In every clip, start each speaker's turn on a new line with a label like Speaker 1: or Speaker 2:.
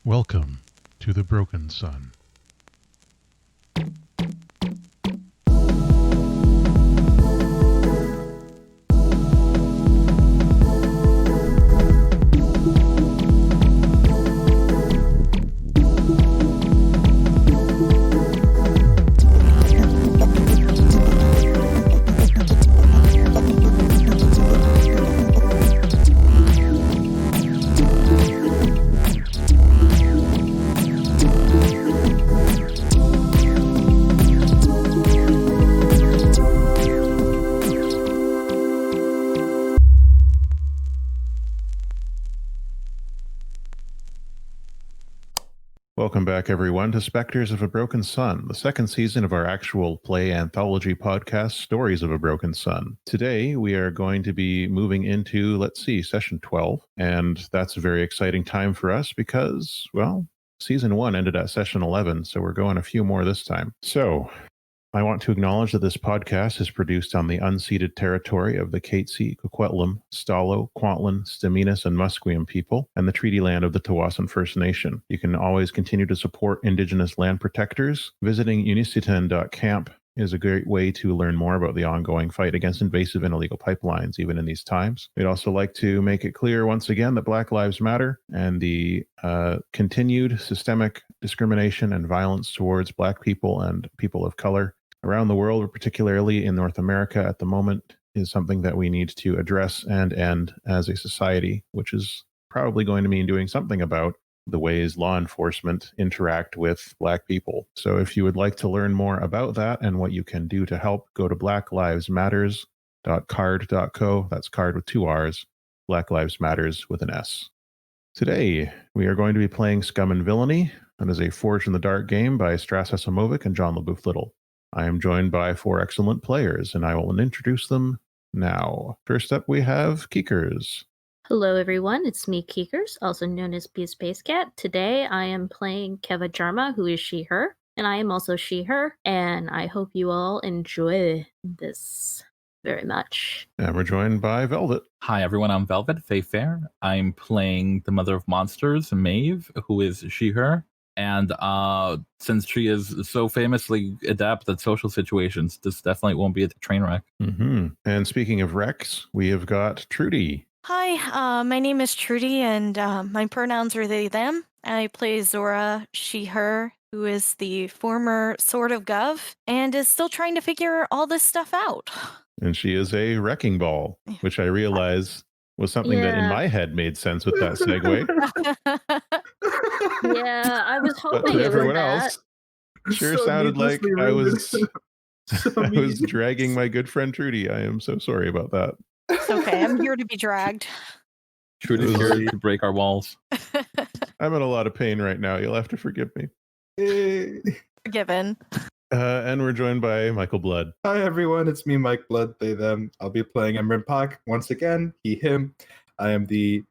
Speaker 1: Welcome to the Broken Sun. Welcome back, everyone, to Specters of a Broken Sun, the second season of our actual play anthology podcast, Stories of a Broken Sun. Today, we are going to be moving into, session 12, and that's a very exciting time for us because, well, season 1 ended at session 11, so we're going a few more this time. So, I want to acknowledge that this podcast is produced on the unceded territory of the Katzie, Kwikwetlem, Stalo, Kwantlen, Stz'uminus, and Musqueam people, and the treaty land of the Tsawwassen First Nation. You can always continue to support Indigenous land protectors. Visiting unicitan.camp is a great way to learn more about the ongoing fight against invasive and illegal pipelines, even in these times. We'd also like to make it clear once again that Black Lives Matter and the continued systemic discrimination and violence towards Black people and people of color around the world, particularly in North America at the moment, is something that we need to address and end as a society, which is probably going to mean doing something about the ways law enforcement interact with Black people. So if you would like to learn more about that and what you can do to help, go to blacklivesmatters.card.co. That's card with 2 R's, Black Lives Matters with an S. Today, we are going to be playing Scum and Villainy. That is a Forged in the Dark game by Stras Acimovic and Leboef-Little. I am joined by 4 excellent players, and I will introduce them now. First up, we have Keekers.
Speaker 2: Hello, everyone. It's me, Keekers, also known as Bee Space Cat. Today, I am playing Keva Jarma, who is she, her, and I am also she, her, and I hope you all enjoy this very much.
Speaker 1: And we're joined by Velvet.
Speaker 3: Hi, everyone. I'm Velvet Fair. I'm playing the Mother of Monsters, Maeve, who is she, her. And since she is so famously adept at social situations, this definitely won't be a train wreck.
Speaker 1: Mm-hmm. And speaking of wrecks, we have got Trudy.
Speaker 4: Hi, my name is Trudy, and my pronouns are they, them. I play Zora, she, her, who is the former Sword of Gov, and is still trying to figure all this stuff out.
Speaker 1: And she is a wrecking ball, which I realize was something that in my head made sense with that segue.
Speaker 2: Yeah, I was hoping
Speaker 1: but to
Speaker 2: it
Speaker 1: everyone
Speaker 2: was
Speaker 1: else, sure sounded like I was dragging my good friend Trudy. I am so sorry about that.
Speaker 4: It's okay. I'm here to be dragged.
Speaker 3: Trudy's here to break our walls.
Speaker 1: I'm in a lot of pain right now. You'll have to forgive me.
Speaker 4: Forgiven.
Speaker 1: And we're joined by Michael Blood.
Speaker 5: Hi everyone, it's me, Mike Blood, they, them. I'll be playing Emrin Pak once again, he, him. I am the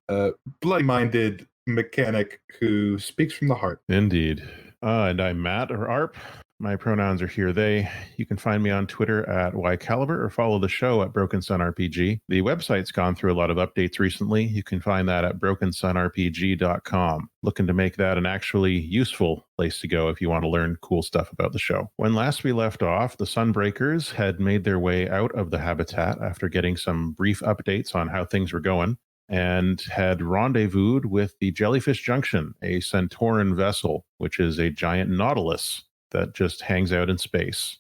Speaker 5: bloody-minded mechanic who speaks from the heart.
Speaker 1: Indeed. And I'm Matt, or ARP. My pronouns are here, they. You can find me on Twitter at YCaliber or follow the show at Broken Sun RPG. The website's gone through a lot of updates recently. You can find that at brokensunrpg.com. Looking to make that an actually useful place to go if you want to learn cool stuff about the show. When last we left off, the Sunbreakers had made their way out of the habitat after getting some brief updates on how things were going, and had rendezvoused with the Jellyfish Junction, a Centauran vessel, which is a giant nautilus that just hangs out in space.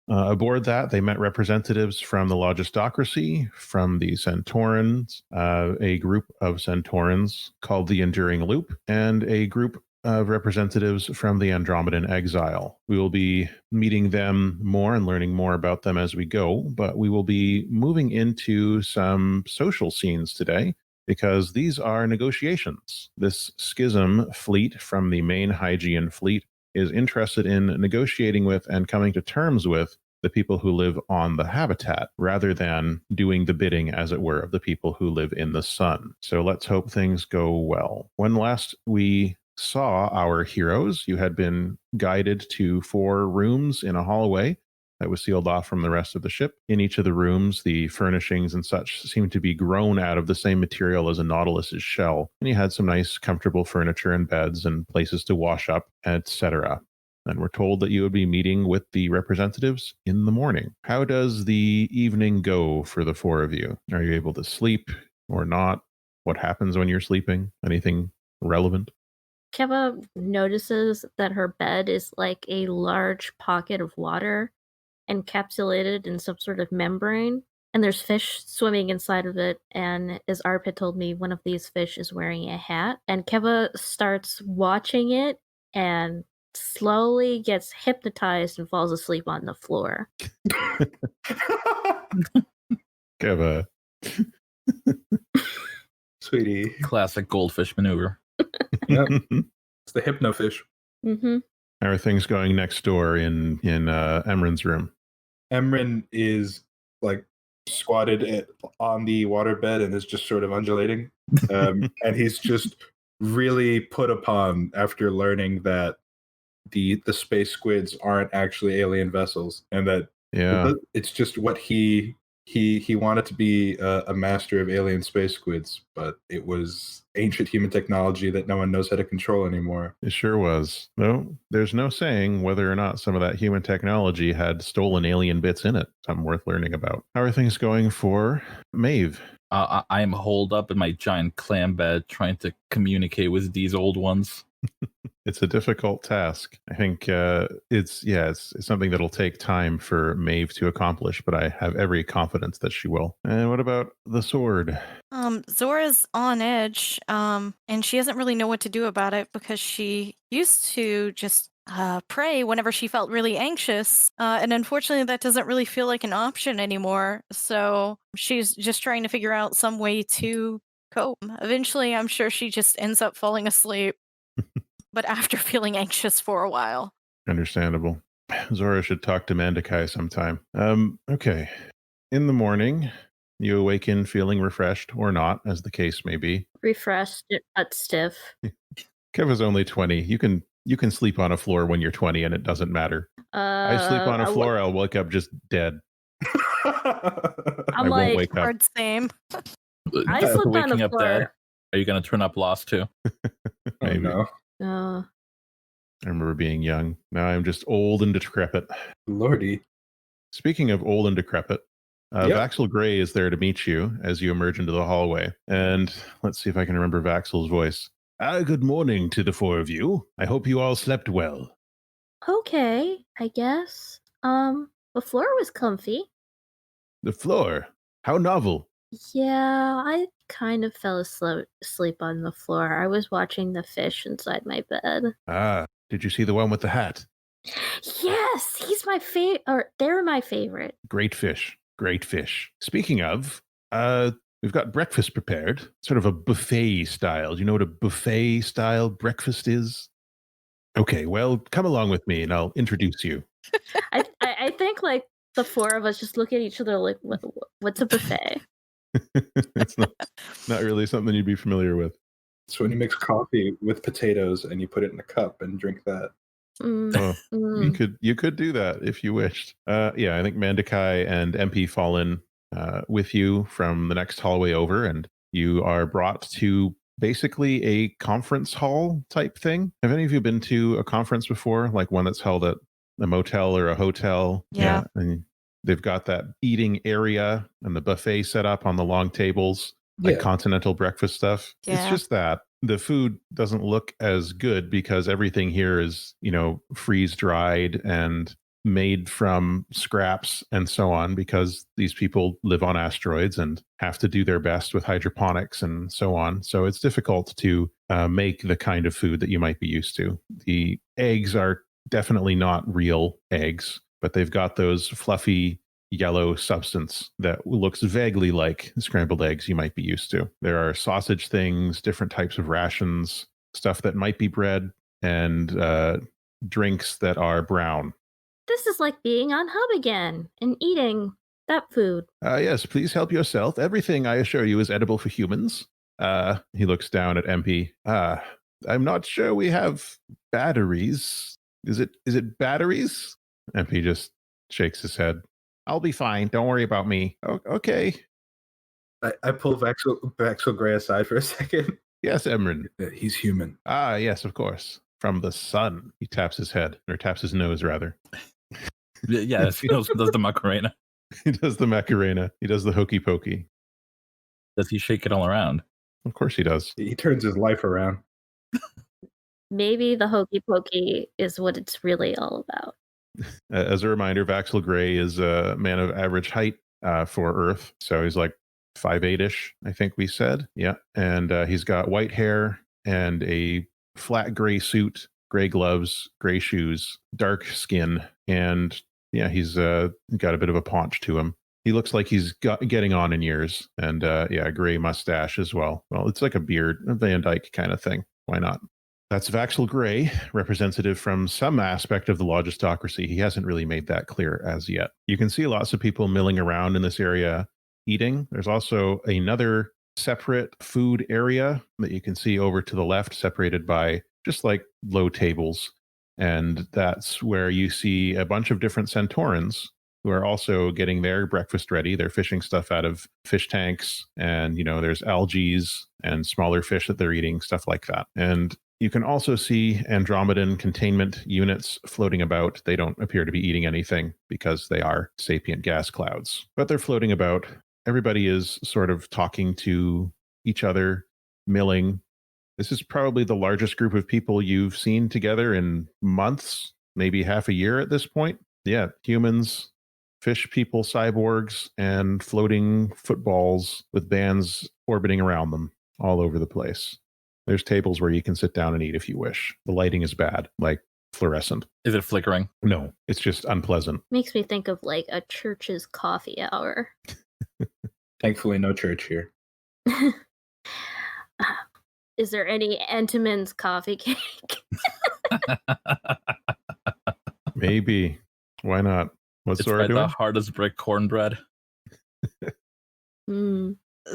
Speaker 1: Aboard that, they met representatives from the Logistocracy, from the Centaurans, a group of Centaurans called the Enduring Loop, and a group of representatives from the Andromedan Exile. We will be meeting them more and learning more about them as we go, but we will be moving into some social scenes today, because these are negotiations. This Schism fleet from the main Hygiean fleet is interested in negotiating with and coming to terms with the people who live on the habitat, rather than doing the bidding, as it were, of the people who live in the sun. So let's hope things go well. When last we saw our heroes, you had been guided to 4 rooms in a hallway that was sealed off from the rest of the ship. In each of the rooms, the furnishings and such seemed to be grown out of the same material as a Nautilus's shell. And you had some nice, comfortable furniture and beds and places to wash up, etc. And we're told that you would be meeting with the representatives in the morning. How does the evening go for the four of you? Are you able to sleep or not? What happens when you're sleeping? Anything relevant?
Speaker 2: Keva notices that her bed is like a large pocket of water encapsulated in some sort of membrane, and there's fish swimming inside of it. And as Arp had told me, one of these fish is wearing a hat. And Keva starts watching it and slowly gets hypnotized and falls asleep on the floor.
Speaker 1: Keva.
Speaker 5: Sweetie.
Speaker 3: Classic goldfish maneuver.
Speaker 5: Yep. It's the hypnofish.
Speaker 2: Mm-hmm.
Speaker 1: How are things going next door in Emran's room?
Speaker 5: Emran is like squatted on the waterbed and is just sort of undulating. And he's just really put upon after learning that the space squids aren't actually alien vessels, and that it's just what he wanted to be a master of alien space squids, but it was ancient human technology that no one knows how to control anymore.
Speaker 1: It sure was. No, there's no saying whether or not some of that human technology had stolen alien bits in it. Something worth learning about. How are things going for Maeve?
Speaker 3: I am holed up in my giant clam bed trying to communicate with these old ones.
Speaker 1: It's a difficult task. I think it's something that'll take time for Maeve to accomplish, but I have every confidence that she will. And what about the sword?
Speaker 4: Zora's on edge, and she doesn't really know what to do about it because she used to just pray whenever she felt really anxious, and unfortunately that doesn't really feel like an option anymore. So she's just trying to figure out some way to cope. Eventually, I'm sure she just ends up falling asleep. But after feeling anxious for a while.
Speaker 1: Understandable. Zora should talk to Mandukhai sometime. Okay. In the morning, you awaken feeling refreshed or not, as the case may be.
Speaker 2: Refreshed but stiff.
Speaker 1: Keva's only 20. You can sleep on a floor when you're 20 and it doesn't matter. I sleep on a floor, I'll wake up just dead.
Speaker 2: I'm
Speaker 1: I won't
Speaker 2: like,
Speaker 1: wake up.
Speaker 4: Hard same.
Speaker 2: I slept on
Speaker 3: Waking
Speaker 2: the
Speaker 3: up
Speaker 2: floor.
Speaker 3: dead. Are you going to turn up Lost too?
Speaker 5: I know.
Speaker 2: Uh,
Speaker 1: I remember being young. Now I'm just old and decrepit.
Speaker 5: Lordy.
Speaker 1: Speaking of old and decrepit,
Speaker 5: Yep.
Speaker 1: Vaxel Gray is there to meet you as you emerge into the hallway. And let's see if I can remember Vaxel's voice. Good morning to the four of you. I hope you all slept well.
Speaker 2: okay, I guess. The floor was comfy.
Speaker 1: The floor? How novel.
Speaker 2: Yeah, I kind of fell asleep on the floor. I was watching the fish inside my bed.
Speaker 1: Did you see the one with the hat?
Speaker 2: Yes, he's my favorite, or they're my favorite.
Speaker 1: Great fish. Great fish. Speaking of, we've got breakfast prepared. Sort of a buffet style. Do you know what a buffet style breakfast is? Okay, well, come along with me and I'll introduce you.
Speaker 2: I think like the four of us just look at each other like, what's a buffet?
Speaker 1: It's not really something you'd be familiar with.
Speaker 5: It's when you mix coffee with potatoes and you put it in a cup and drink that.
Speaker 1: Oh, you could do that if you wished. Yeah, I think Mandukhai and MP fall in with you from the next hallway over, and you are brought to basically a conference hall type thing. Have any of you been to a conference before, like one that's held at a motel or a hotel?
Speaker 4: Yeah.
Speaker 1: And they've got that eating area and the buffet set up on the long tables, like continental breakfast stuff.
Speaker 4: Yeah.
Speaker 1: It's just that the food doesn't look as good because everything here is, freeze dried and made from scraps and so on, because these people live on asteroids and have to do their best with hydroponics and so on. So it's difficult to make the kind of food that you might be used to. The eggs are definitely not real eggs, but they've got those fluffy yellow substance that looks vaguely like scrambled eggs you might be used to. There are sausage things, different types of rations, stuff that might be bread, and drinks that are brown.
Speaker 2: This is like being on Hub again and eating that food.
Speaker 1: Yes, please help yourself. Everything, I assure you, is edible for humans. He looks down at MP. I'm not sure we have batteries. Is it batteries? MP just shakes his head. I'll be fine. Don't worry about me. Okay.
Speaker 5: I pull Vaxel Gray aside for a second.
Speaker 1: Yes, Emran.
Speaker 5: He's human.
Speaker 1: Ah, yes, of course. From the sun. He taps his head, or taps his nose, rather.
Speaker 3: Yes, he does the Macarena.
Speaker 1: He does the Macarena. He does the hokey pokey.
Speaker 3: Does he shake it all around?
Speaker 1: Of course he does.
Speaker 5: He turns his life around.
Speaker 2: Maybe the hokey pokey is what it's really all about.
Speaker 1: As a reminder, Vaxel Gray is a man of average height for Earth. So he's like 5'8"-ish, I think we said. Yeah. And he's got white hair and a flat gray suit, gray gloves, gray shoes, dark skin. And yeah, he's got a bit of a paunch to him. He looks like he's getting on in years. And yeah, gray mustache as well. Well, it's like a beard, a Van Dyke kind of thing. Why not? That's Vaxel Gray, representative from some aspect of the logistocracy. He hasn't really made that clear as yet. You can see lots of people milling around in this area eating. There's also another separate food area that you can see over to the left, separated by just like low tables. And that's where you see a bunch of different Centaurans who are also getting their breakfast ready. They're fishing stuff out of fish tanks, and, you know, there's algae and smaller fish that they're eating, stuff like that. And you can also see Andromedan containment units floating about. They don't appear to be eating anything because they are sapient gas clouds, but they're floating about. Everybody is sort of talking to each other, milling. This is probably the largest group of people you've seen together in months, maybe half a year at this point. Yeah, humans, fish people, cyborgs, and floating footballs with bands orbiting around them all over the place. There's tables where you can sit down and eat if you wish. The lighting is bad, like fluorescent.
Speaker 3: Is it flickering?
Speaker 1: No, it's just unpleasant.
Speaker 2: Makes me think of like a church's coffee hour.
Speaker 5: Thankfully, no church here.
Speaker 2: Is there any Entenmann's coffee cake?
Speaker 1: Maybe. Why not? What's
Speaker 3: It's
Speaker 1: Zora
Speaker 3: right,
Speaker 1: doing?
Speaker 3: the hardest brick cornbread.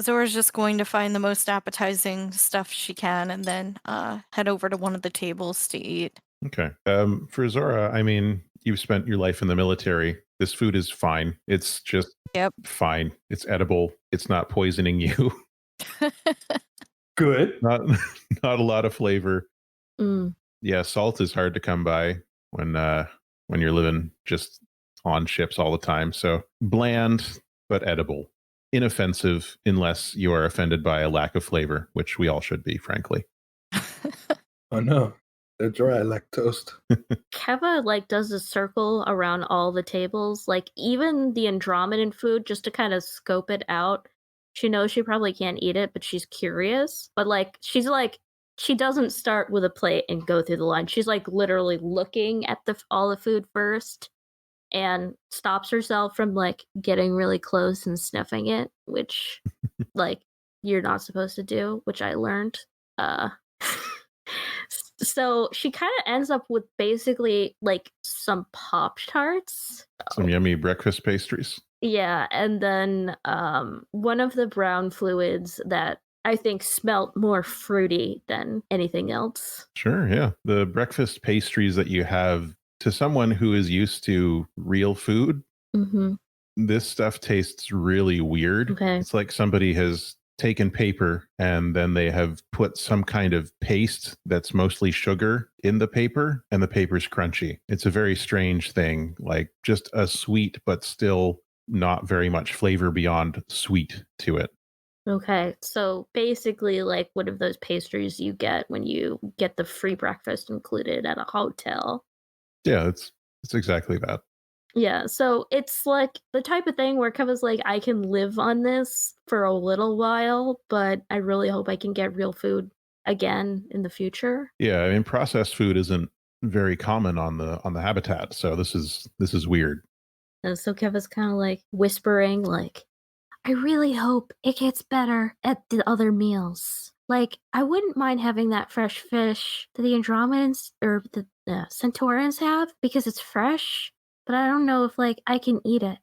Speaker 4: Zora's just going to find the most appetizing stuff she can and then head over to one of the tables to eat.
Speaker 1: Okay. For Zora, I mean, you've spent your life in the military. This food is fine. It's just fine. It's edible. It's not poisoning you.
Speaker 5: Good.
Speaker 1: Not a lot of flavor.
Speaker 2: Mm.
Speaker 1: Yeah, salt is hard to come by when you're living just on ships all the time. So bland but edible. Inoffensive unless you are offended by a lack of flavor, which we all should be, frankly.
Speaker 5: Oh no, they're dry like toast.
Speaker 2: Keva like does a circle around all the tables, like even the Andromedan food, just to kind of scope it out. She knows she probably can't eat it, but she's curious. But like she doesn't start with a plate and go through the line. She's like literally looking at all the food first and stops herself from like getting really close and sniffing it, which like you're not supposed to do, which I learned. So she kind of ends up with basically like some Pop-Tarts.
Speaker 1: Some yummy breakfast pastries.
Speaker 2: Yeah, and then one of the brown fluids that I think smelt more fruity than anything else.
Speaker 1: Sure, yeah. The breakfast pastries that you have, to someone who is used to real food, this stuff tastes really weird.
Speaker 2: Okay.
Speaker 1: It's like somebody has taken paper and then they have put some kind of paste that's mostly sugar in the paper, and the paper's crunchy. It's a very strange thing, like just a sweet but still not very much flavor beyond sweet to it.
Speaker 2: Okay, so basically like one of those pastries you get when you get the free breakfast included at a hotel.
Speaker 1: Yeah, it's exactly that.
Speaker 2: Yeah, so it's like the type of thing where Keva's like, I can live on this for a little while, but I really hope I can get real food again in the future.
Speaker 1: Yeah, I mean, processed food isn't very common on the habitat, so this is weird.
Speaker 2: And so Keva's kind of like whispering, like, I really hope it gets better at the other meals. Like, I wouldn't mind having that fresh fish that the Andromedans or the Centaurans have because it's fresh, but I don't know if like I can eat it.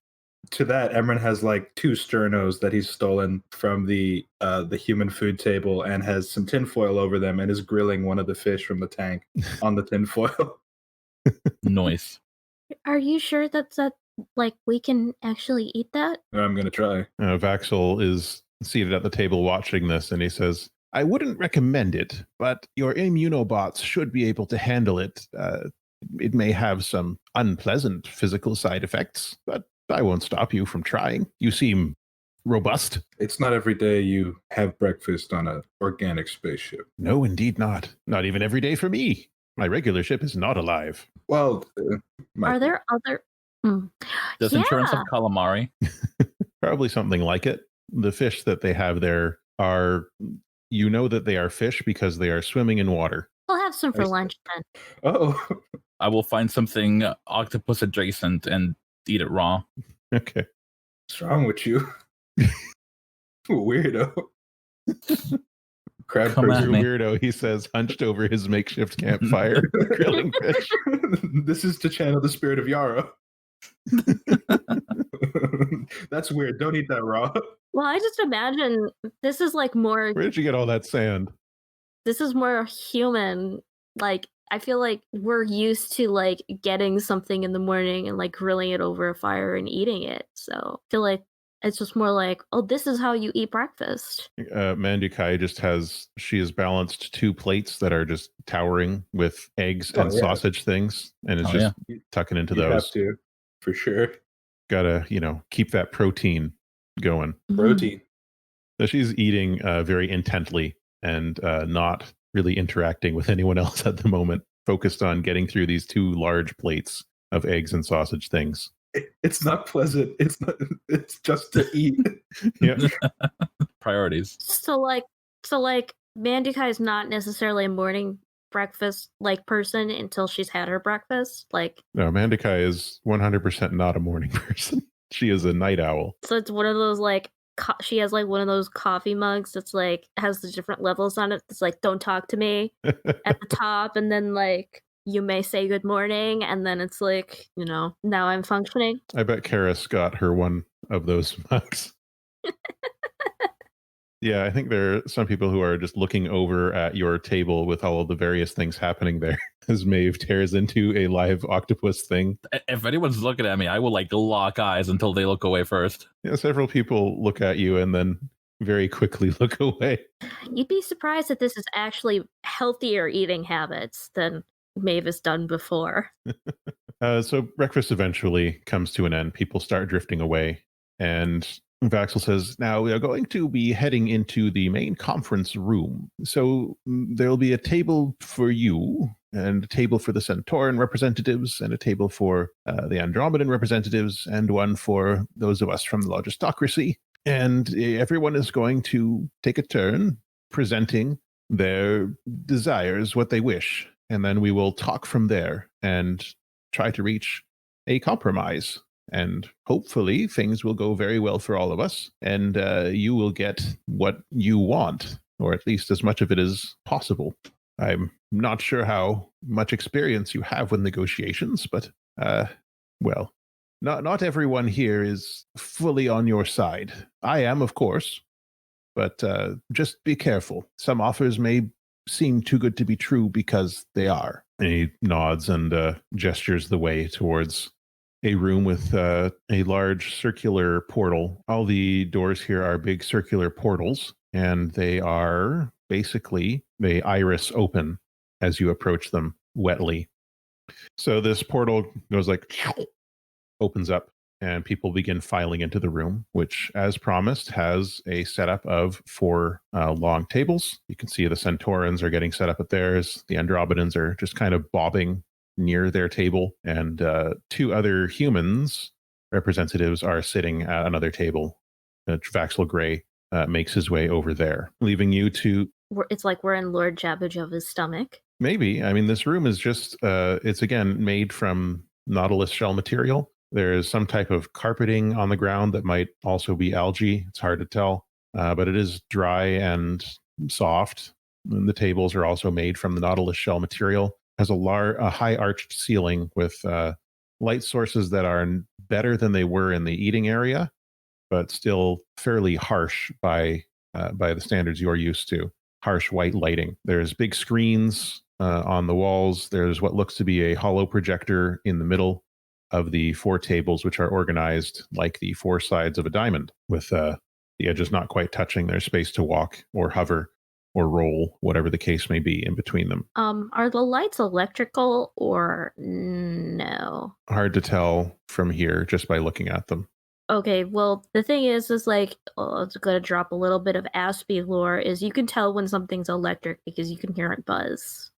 Speaker 5: To that, Emran has like 2 sternos that he's stolen from the human food table and has some tinfoil over them and is grilling one of the fish from the tank on the tinfoil.
Speaker 3: Nice.
Speaker 2: Are you sure that we can actually eat that?
Speaker 5: I'm going to try.
Speaker 1: Vaxel is seated at the table watching this, and he says, I wouldn't recommend it, but your immunobots should be able to handle it. It may have some unpleasant physical side effects, but I won't stop you from trying. You seem robust.
Speaker 5: It's not every day you have breakfast on an organic spaceship.
Speaker 1: No, indeed not. Not even every day for me. My regular ship is not alive.
Speaker 5: Well,
Speaker 2: Are there other...
Speaker 3: Does insurance have calamari?
Speaker 1: Probably something like it. The fish that they have there are, you know that they are fish because they are swimming in water.
Speaker 2: I'll have some for lunch then.
Speaker 5: Oh,
Speaker 3: I will find something octopus adjacent and eat it raw.
Speaker 1: Okay.
Speaker 5: what's wrong with you? Weirdo. Crab
Speaker 3: Come at
Speaker 5: person.
Speaker 3: me.
Speaker 1: Weirdo, he says, hunched over his makeshift campfire, grilling fish.
Speaker 5: This is to channel the spirit of Yara. That's weird. Don't eat that raw.
Speaker 2: Well, I just imagine this is more...
Speaker 1: Where did you get all that sand?
Speaker 2: This is more human. I feel like we're used to getting something in the morning and grilling it over a fire and eating it. So I feel like it's just more oh, this is how you eat breakfast.
Speaker 1: Mandukhai she has balanced 2 plates that are just towering with eggs and
Speaker 5: yeah.
Speaker 1: sausage things, and it's just tucking into
Speaker 5: You
Speaker 1: those.
Speaker 5: have to, for sure.
Speaker 1: Gotta, keep that protein going.
Speaker 5: Protein.
Speaker 1: So she's eating very intently and not really interacting with anyone else at the moment, focused on getting through these 2 large plates of eggs and sausage things.
Speaker 5: It's not pleasant. It's not. It's just to eat.
Speaker 1: Yeah.
Speaker 3: Priorities.
Speaker 2: So Mandukhai is not necessarily a morning breakfast person until she's had her breakfast.
Speaker 1: No, Mandukhai is 100% not a morning person. She is a night owl.
Speaker 2: So it's one of those she has one of those coffee mugs that's has the different levels on it. It's don't talk to me at the top, and then you may say good morning, and then it's now I'm functioning.
Speaker 1: I bet Karis got her one of those mugs. Yeah, I think there are some people who are just looking over at your table with all of the various things happening there as Maeve tears into a live octopus thing.
Speaker 3: If anyone's looking at me, I will lock eyes until they look away first.
Speaker 1: Yeah, several people look at you and then very quickly look away.
Speaker 2: You'd be surprised that this is actually healthier eating habits than Maeve has done before.
Speaker 1: So breakfast eventually comes to an end. People start drifting away, and Vaxel says, now we are going to be heading into the main conference room. So there'll be a table for you, and a table for the Centauran representatives, and a table for the Andromedan representatives, and one for those of us from the Logistocracy. And everyone is going to take a turn presenting their desires, what they wish. And then we will talk from there and try to reach a compromise. And hopefully things will go very well for all of us, and you will get what you want, or at least as much of it as possible. I'm not sure how much experience you have with negotiations, but, well, not everyone here is fully on your side. I am, of course, but just be careful. Some offers may seem too good to be true because they are. And he nods and gestures the way towards a room with a large circular portal. All the doors here are big circular portals, and they are basically, they iris open as you approach them wetly. So this portal goes opens up, and people begin filing into the room, which, as promised, has a setup of 4 long tables. You can see the Centaurans are getting set up at theirs. The Andromedans are just kind of bobbing near their table, and 2 other humans representatives are sitting at another table. Vaxel Gray makes his way over there, leaving you to...
Speaker 2: It's we're in Lord Jabba Jabba's stomach.
Speaker 1: Maybe. I mean, this room is just, it's again made from Nautilus shell material. There's some type of carpeting on the ground that might also be algae. It's hard to tell, but it is dry and soft. And the tables are also made from the Nautilus shell material. Has a high arched ceiling with light sources that are better than they were in the eating area, but still fairly harsh by the standards you're used to. Harsh white lighting. There's big screens on the walls. There's what looks to be a hollow projector in the middle. of the 4 tables, which are organized like the 4 sides of a diamond, with the edges not quite touching. There's space to walk or hover or roll, whatever the case may be, in between them.
Speaker 2: Are the lights electrical or no?
Speaker 1: Hard to tell from here just by looking at them.
Speaker 2: Okay, well, the thing is like, it's gonna drop a little bit of Aspie lore, is you can tell when something's electric because you can hear it buzz.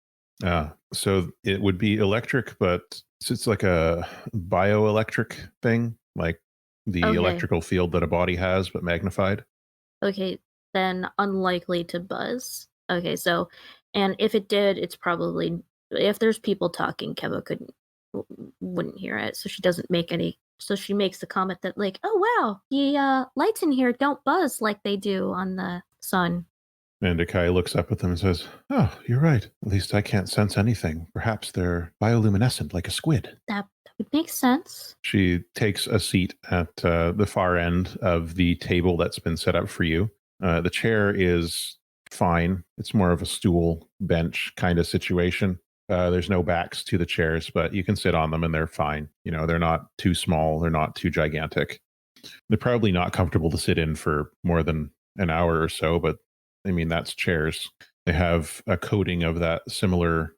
Speaker 1: So it would be electric, but it's like a bioelectric thing, like the electrical field that a body has, but magnified.
Speaker 2: Okay, then unlikely to buzz. Okay, so, and if it did, it's probably, if there's people talking, Keva wouldn't hear it, so she doesn't make any, so she makes the comment that like, oh wow, the lights in here don't buzz like they do on the sun.
Speaker 1: Mandukhai looks up at them and says, "Oh, you're right. At least I can't sense anything. Perhaps they're bioluminescent like a squid."
Speaker 2: That would make sense.
Speaker 1: She takes a seat at the far end of the table that's been set up for you. The chair is fine. It's more of a stool bench kind of situation. There's no backs to the chairs, but you can sit on them and they're fine. You know, they're not too small. They're not too gigantic. They're probably not comfortable to sit in for more than an hour or so, but I mean, that's chairs. They have a coating of that similar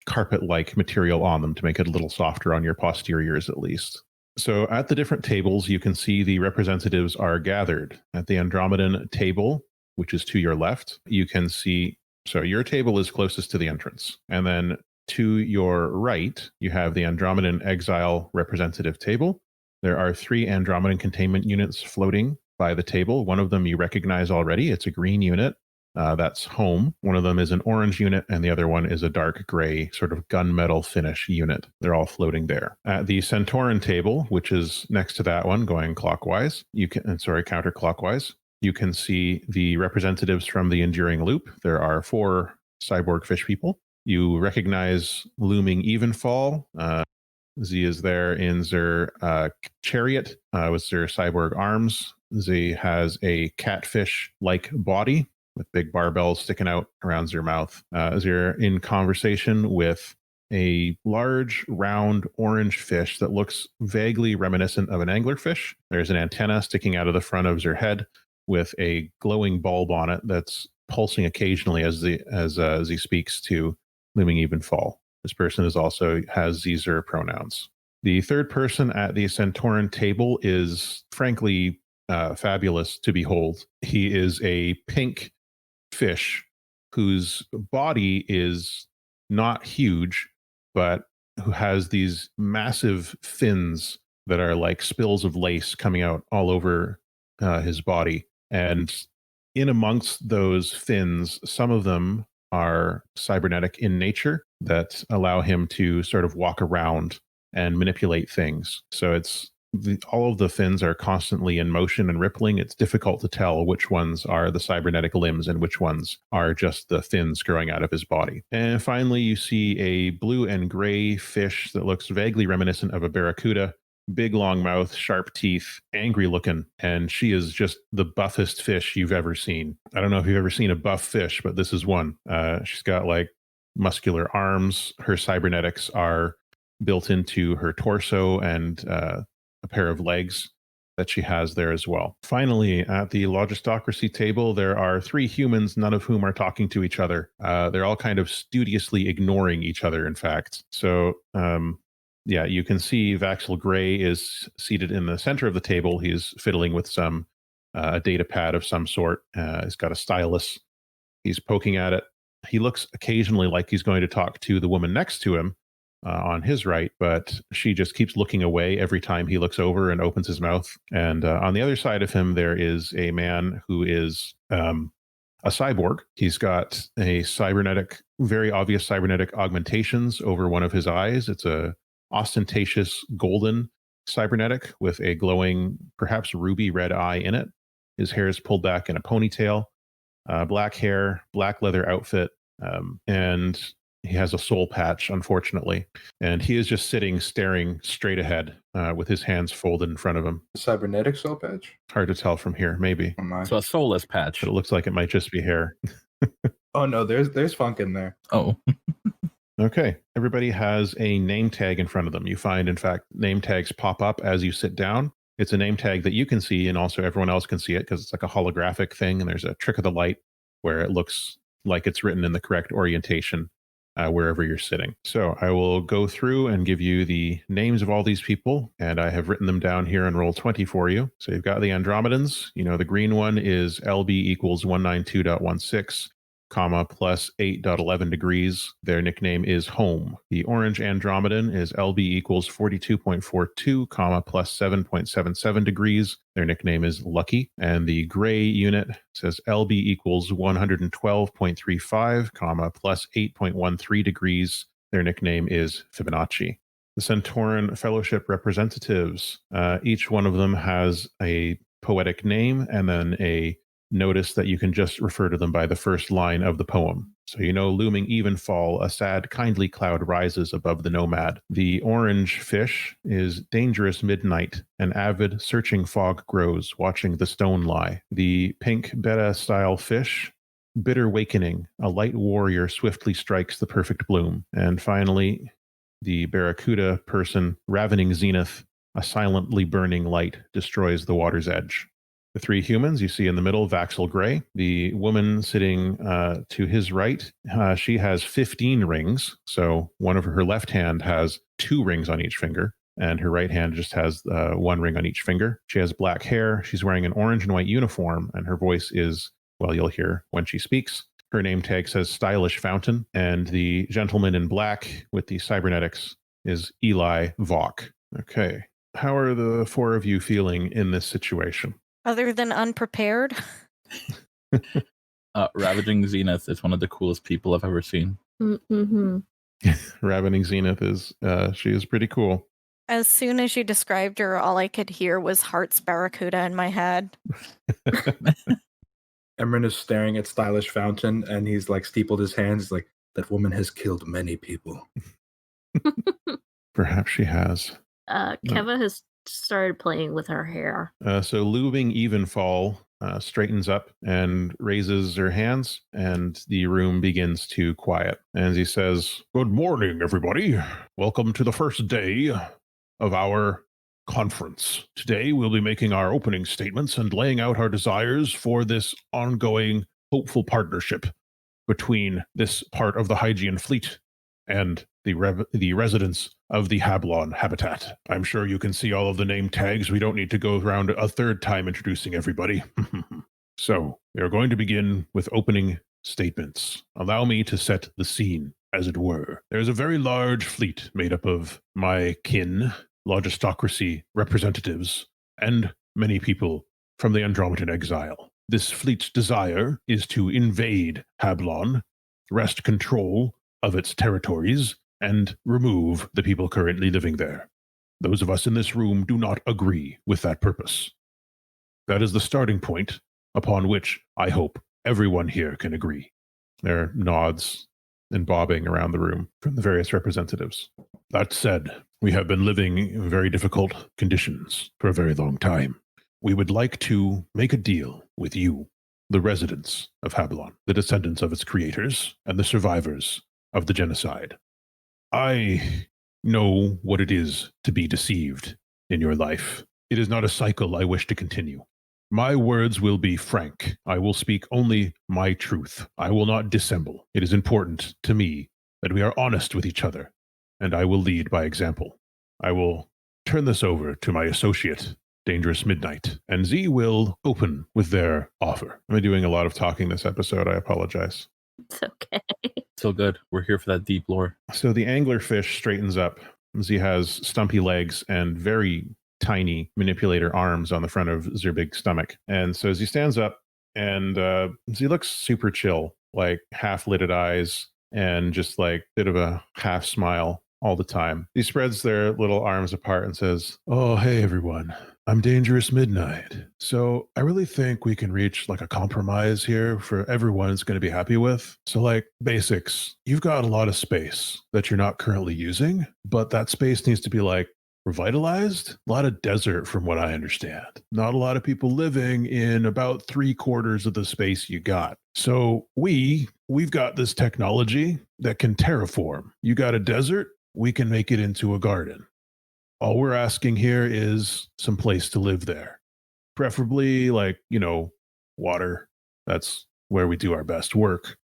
Speaker 1: carpet-like material on them to make it a little softer on your posteriors, at least. So at the different tables, you can see the representatives are gathered. At the Andromedan table, which is to your left, you can see, so your table is closest to the entrance. And then to your right, you have the Andromedan Exile representative table. There are 3 Andromedan containment units floating by the table. One of them you recognize already. It's a green unit. That's home. One of them is an orange unit, and the other one is a dark gray, sort of gunmetal finish unit. They're all floating there. At the Centauran table, which is next to that one, going clockwise, counterclockwise, you can see the representatives from the Enduring Loop. There are 4 cyborg fish people. You recognize looming Evenfall. Z is there in their chariot with their cyborg arms. Z has a catfish-like body with big barbells sticking out around their mouth. They're in conversation with a large, round, orange fish that looks vaguely reminiscent of an anglerfish. There's an antenna sticking out of the front of their head with a glowing bulb on it that's pulsing occasionally as Z speaks to looming Evenfall. This person has Zer pronouns. The third person at the Centauran table is frankly fabulous to behold. He is a pink fish whose body is not huge, but who has these massive fins that are like spills of lace coming out all over his body. And in amongst those fins, some of them are cybernetic in nature that allow him to sort of walk around and manipulate things. So all of the fins are constantly in motion and rippling. It's difficult to tell which ones are the cybernetic limbs and which ones are just the fins growing out of his body. And finally, you see a blue and gray fish that looks vaguely reminiscent of a barracuda. Big long mouth, sharp teeth, angry looking, and she is just the buffest fish you've ever seen. I don't know if you've ever seen a buff fish, but this is one. She's got like muscular arms. Her cybernetics are built into her torso and a pair of legs that she has there as well. Finally, at the Logistocracy table, there are 3 humans, none of whom are talking to each other. They're all kind of studiously ignoring each other, in fact. So, yeah, you can see Vaxel Gray is seated in the center of the table. He's fiddling with some data pad of some sort. He's got a stylus. He's poking at it. He looks occasionally like he's going to talk to the woman next to him on his right, but she just keeps looking away every time he looks over and opens his mouth. And on the other side of him, there is a man who is a cyborg. He's got very obvious cybernetic augmentations over one of his eyes. It's a ostentatious golden cybernetic with a glowing, perhaps ruby red eye in it. His hair is pulled back in a ponytail, black hair, black leather outfit, and he has a soul patch, unfortunately. And he is just staring straight ahead with his hands folded in front of him.
Speaker 5: Cybernetic soul patch?
Speaker 1: Hard to tell from here, maybe.
Speaker 5: Oh my.
Speaker 3: So a soulless patch.
Speaker 1: But it looks like it might just be hair.
Speaker 5: Oh no, there's funk in there.
Speaker 3: Oh.
Speaker 1: Okay. Everybody has a name tag in front of them. You find, in fact, name tags pop up as you sit down. It's a name tag that you can see, and also everyone else can see it because it's like a holographic thing. And there's a trick of the light where it looks like it's written in the correct orientation wherever you're sitting. So I will go through and give you the names of all these people, and I have written them down here on roll 20 for you. So you've got the Andromedans. You know, the green one is LB equals 192.16. Comma plus 8.11 degrees. Their nickname is Home. The orange Andromedan is LB equals 42.42, comma plus 7.77 degrees. Their nickname is Lucky. And the gray unit says LB equals 112.35, comma plus 8.13 degrees. Their nickname is Fibonacci. The Centauran Fellowship representatives, each one of them has a poetic name and then a notice that you can just refer to them by the first line of the poem. So you know, looming evenfall, a sad, kindly cloud rises above the nomad. The orange fish is dangerous midnight, an avid, searching fog grows, watching the stone lie. The pink betta-style fish, bitter wakening, a light warrior swiftly strikes the perfect bloom. And finally, the barracuda person, ravening zenith, a silently burning light destroys the water's edge. The three humans you see in the middle, Vaxel Gray. The woman sitting to his right, she has 15 rings. So one of her left hand has 2 rings on each finger, and her right hand just has 1 ring on each finger. She has black hair. She's wearing an orange and white uniform, and her voice is, well, you'll hear when she speaks. Her name tag says Stylish Fountain, and the gentleman in black with the cybernetics is Eli Vok. Okay. How are the 4 of you feeling in this situation?
Speaker 4: Other than unprepared.
Speaker 3: Ravaging Zenith is one of the coolest people I've ever seen.
Speaker 2: Mm-hmm.
Speaker 1: Ravening Zenith is, she is pretty cool.
Speaker 4: As soon as you described her, all I could hear was Heart's Barracuda in my head.
Speaker 5: Emran is staring at Stylish Fountain, and he's like steepled his hands. He's like, that woman has killed many people.
Speaker 1: Perhaps she has.
Speaker 2: Keva has started playing with her hair.
Speaker 1: So looming evenfall straightens up and raises her hands, and the room begins to quiet. And he says, "Good morning, everybody. Welcome to the first day of our conference. Today we'll be making our opening statements and laying out our desires for this ongoing hopeful partnership between this part of the Hygiean Fleet and the residents of the Hablon habitat. I'm sure you can see all of the name tags. We don't need to go around a third time introducing everybody. So, we are going to begin with opening statements. Allow me to set the scene, as it were. There's a very large fleet made up of my kin, logistocracy representatives, and many people from the Andromedan exile. This fleet's desire is to invade Hablon, wrest control of its territories, and remove the people currently living there. Those of us in this room do not agree with that purpose. That is the starting point upon which I hope everyone here can agree. There are nods and bobbing around the room from the various representatives. That said, we have been living in very difficult conditions for a very long time. We would like to make a deal with you, the residents of Hablon, the descendants of its creators, and the survivors of the genocide. I know what it is to be deceived in your life. It is not a cycle I wish to continue. My words will be frank. I will speak only my truth. I will not dissemble. It is important to me that we are honest with each other, and I will lead by example. I will turn this over to my associate, Dangerous Midnight, and Z will open with their offer. I'm doing a lot of talking this episode. I apologize.
Speaker 2: It's okay.
Speaker 3: So good. We're here for that deep lore.
Speaker 1: So the anglerfish straightens up. Z has stumpy legs and very tiny manipulator arms on the front of their big stomach. And so Z stands up, and Z looks super chill, like half-lidded eyes and just like a bit of a half smile all the time. He spreads their little arms apart and says, "Oh, hey, everyone. I'm Dangerous Midnight. So I really think we can reach like a compromise here for everyone it's going to be happy with. So like basics, you've got a lot of space that you're not currently using, but that space needs to be like revitalized. A lot of desert from what I understand. Not a lot of people living in about 3/4 of the space you got. So we've got this technology that can terraform. You got a desert, we can make it into a garden. All we're asking here is some place to live there. Preferably water. That's where we do our best work.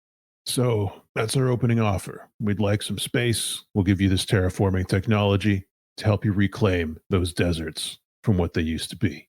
Speaker 1: So that's our opening offer. We'd like some space. We'll give you this terraforming technology to help you reclaim those deserts from what they used to be.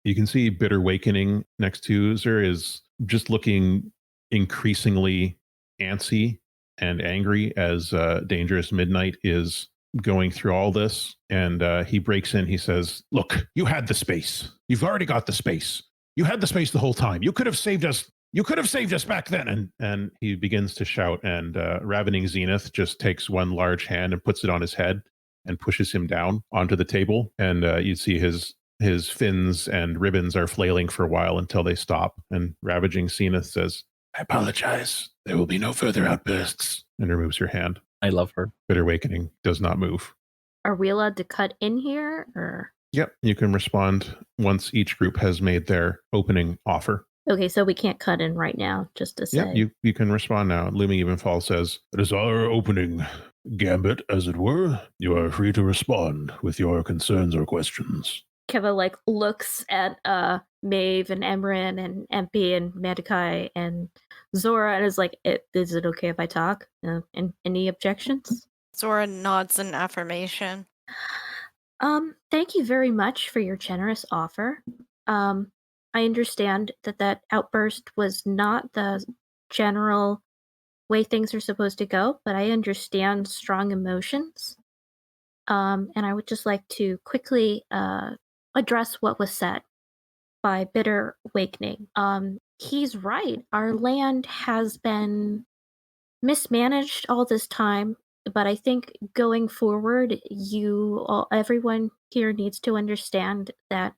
Speaker 1: You can see Bitter Awakening next to Zer is just looking increasingly antsy and angry as Dangerous Midnight is going through all this. And he breaks in. He says, look, you had the space. You've already got the space. You had the space the whole time. You could have saved us. You could have saved us back then. And he begins to shout, and Ravening Zenith just takes one large hand and puts it on his head and pushes him down onto the table. And you see his fins and ribbons are flailing for a while until they stop. And Ravaging Zenith says, I apologize. There will be no further outbursts. And removes her hand.
Speaker 3: I love her.
Speaker 1: Bitter Awakening does not move.
Speaker 2: Are we allowed to cut in here, or?
Speaker 1: Yep, you can respond once each group has made their opening offer.
Speaker 2: Okay, so we can't cut in right now, just to say.
Speaker 1: Yeah, you can respond now. Looming Evenfall says, it is our opening gambit, as it were. You are free to respond with your concerns or questions.
Speaker 2: Keva looks at Maeve and Emran and MP and Mandukhai and Zora and is like, is it okay if I talk? And any objections?
Speaker 4: Zora nods in affirmation.
Speaker 2: Thank you very much for your generous offer. I understand that outburst was not the general way things are supposed to go, but I understand strong emotions. And I would just like to quickly address what was said by Bitter Awakening. He's right. Our land has been mismanaged all this time, but I think going forward, everyone here needs to understand that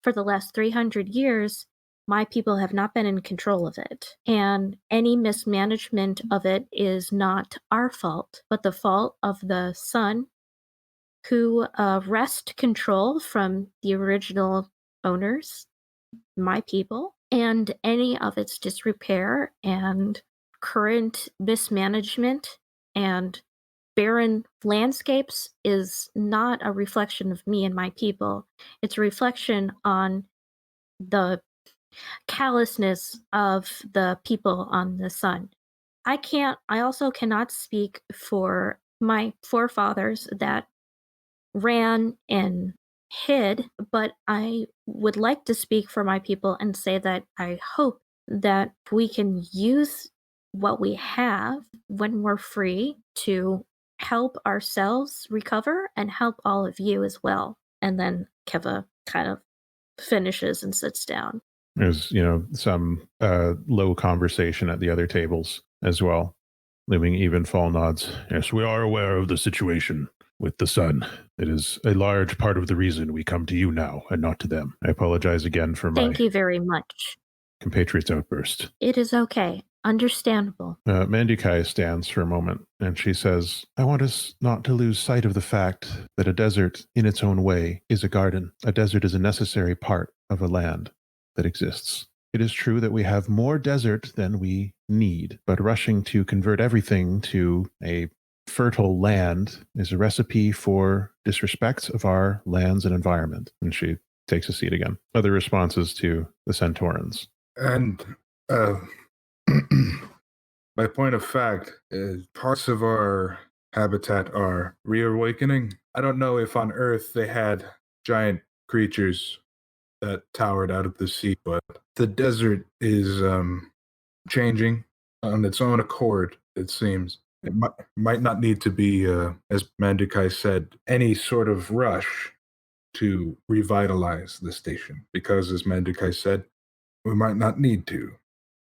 Speaker 2: for the last 300 years, my people have not been in control of it. And any mismanagement of it is not our fault, but the fault of the sun, who wrest control from the original owners, my people, and any of its disrepair and current mismanagement and barren landscapes is not a reflection of me and my people. It's a reflection on the callousness of the people on the sun. I also cannot speak for my forefathers that ran and hid, but I would like to speak for my people and say that I hope that we can use what we have when we're free to help ourselves recover and help all of you as well. And then Keva kind of finishes and sits down.
Speaker 1: There's, some low conversation at the other tables as well. Looming Evenfall nods. Yes, we are aware of the situation with the sun. It is a large part of the reason we come to you now and not to them. I apologize again for
Speaker 2: Thank you very much.
Speaker 1: Compatriot's outburst.
Speaker 2: It is okay. Understandable.
Speaker 1: Mandukhai stands for a moment and she says, I want us not to lose sight of the fact that a desert in its own way is a garden. A desert is a necessary part of a land that exists. It is true that we have more desert than we need, but rushing to convert everything to a fertile land is a recipe for disrespect of our lands and environment. And she takes a seat again. Other responses to the Centaurans.
Speaker 5: And my point of fact is parts of our habitat are reawakening. I don't know if on Earth they had giant creatures that towered out of the sea, but the desert is changing on its own accord, it seems. It might not need to be, as Mandukhai said, any sort of rush to revitalize the station, because as Mandukhai said, we might not need to,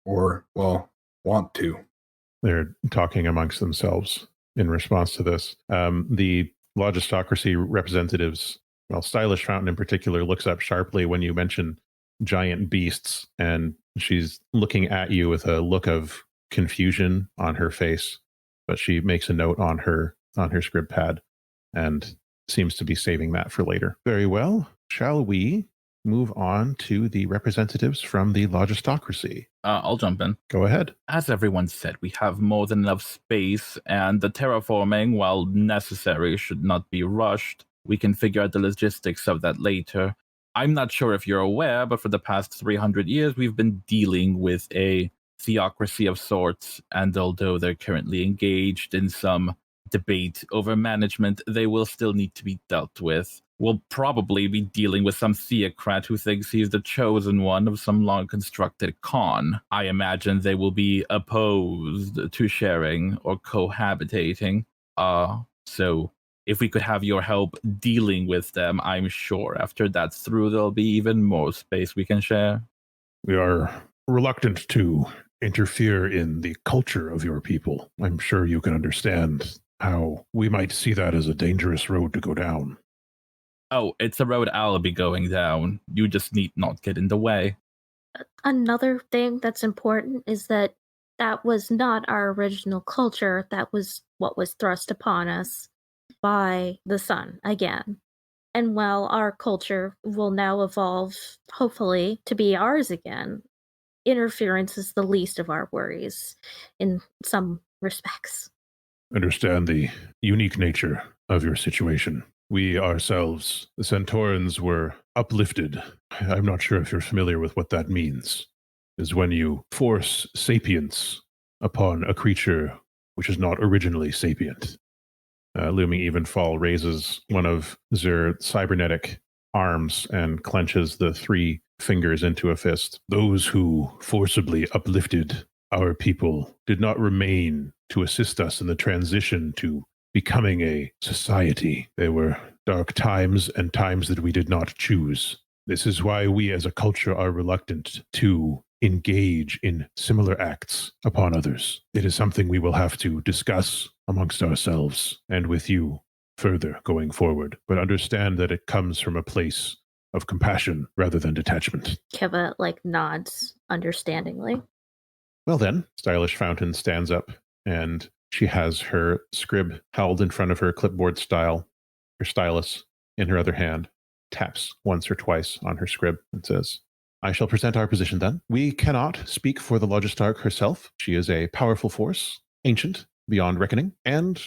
Speaker 5: or, well, want to.
Speaker 1: They're talking amongst themselves in response to this. The logistocracy representatives, well, Stylish Fountain in particular, looks up sharply when you mention giant beasts, and she's looking at you with a look of confusion on her face, but she makes a note on her script pad and seems to be saving that for later. Very well. Shall we move on to the representatives from the logistocracy?
Speaker 3: I'll jump in.
Speaker 1: Go ahead.
Speaker 3: As everyone said, we have more than enough space, and the terraforming, while necessary, should not be rushed. We can figure out the logistics of that later. I'm not sure if you're aware, but for the past 300 years, we've been dealing with a theocracy of sorts, and although they're currently engaged in some debate over management, they will still need to be dealt with. We'll probably be dealing with some theocrat who thinks he's the chosen one of some long-constructed con. I imagine they will be opposed to sharing or cohabitating. So if we could have your help dealing with them, I'm sure after that's through, there'll be even more space we can share.
Speaker 1: We are reluctant to interfere in the culture of your people. I'm sure you can understand how we might see that as a dangerous road to go down.
Speaker 3: Oh, it's a road I'll be going down. You just need not get in the way.
Speaker 2: Another thing that's important is that was not our original culture. That was what was thrust upon us by the sun again. And while our culture will now evolve, hopefully, to be ours again, interference is the least of our worries in some respects.
Speaker 1: Understand the unique nature of your situation. We ourselves, the Centaurans, were uplifted. I'm not sure if you're familiar with what that means. Is when you force sapience upon a creature which is not originally sapient. Looming Evenfall raises one of their cybernetic arms and clenches the 3 fingers into a fist. Those who forcibly uplifted our people did not remain to assist us in the transition to becoming a society. They were dark times and times that we did not choose. This is why we as a culture are reluctant to engage in similar acts upon others. It is something we will have to discuss amongst ourselves and with you further going forward. But understand that it comes from a place of compassion rather than detachment.
Speaker 2: Keva, nods understandingly.
Speaker 1: Well then, Stylish Fountain stands up and she has her scrib held in front of her clipboard style, her stylus in her other hand, taps once or twice on her scrib and says, I shall present our position then. We cannot speak for the Logistarch herself. She is a powerful force, ancient, beyond reckoning, and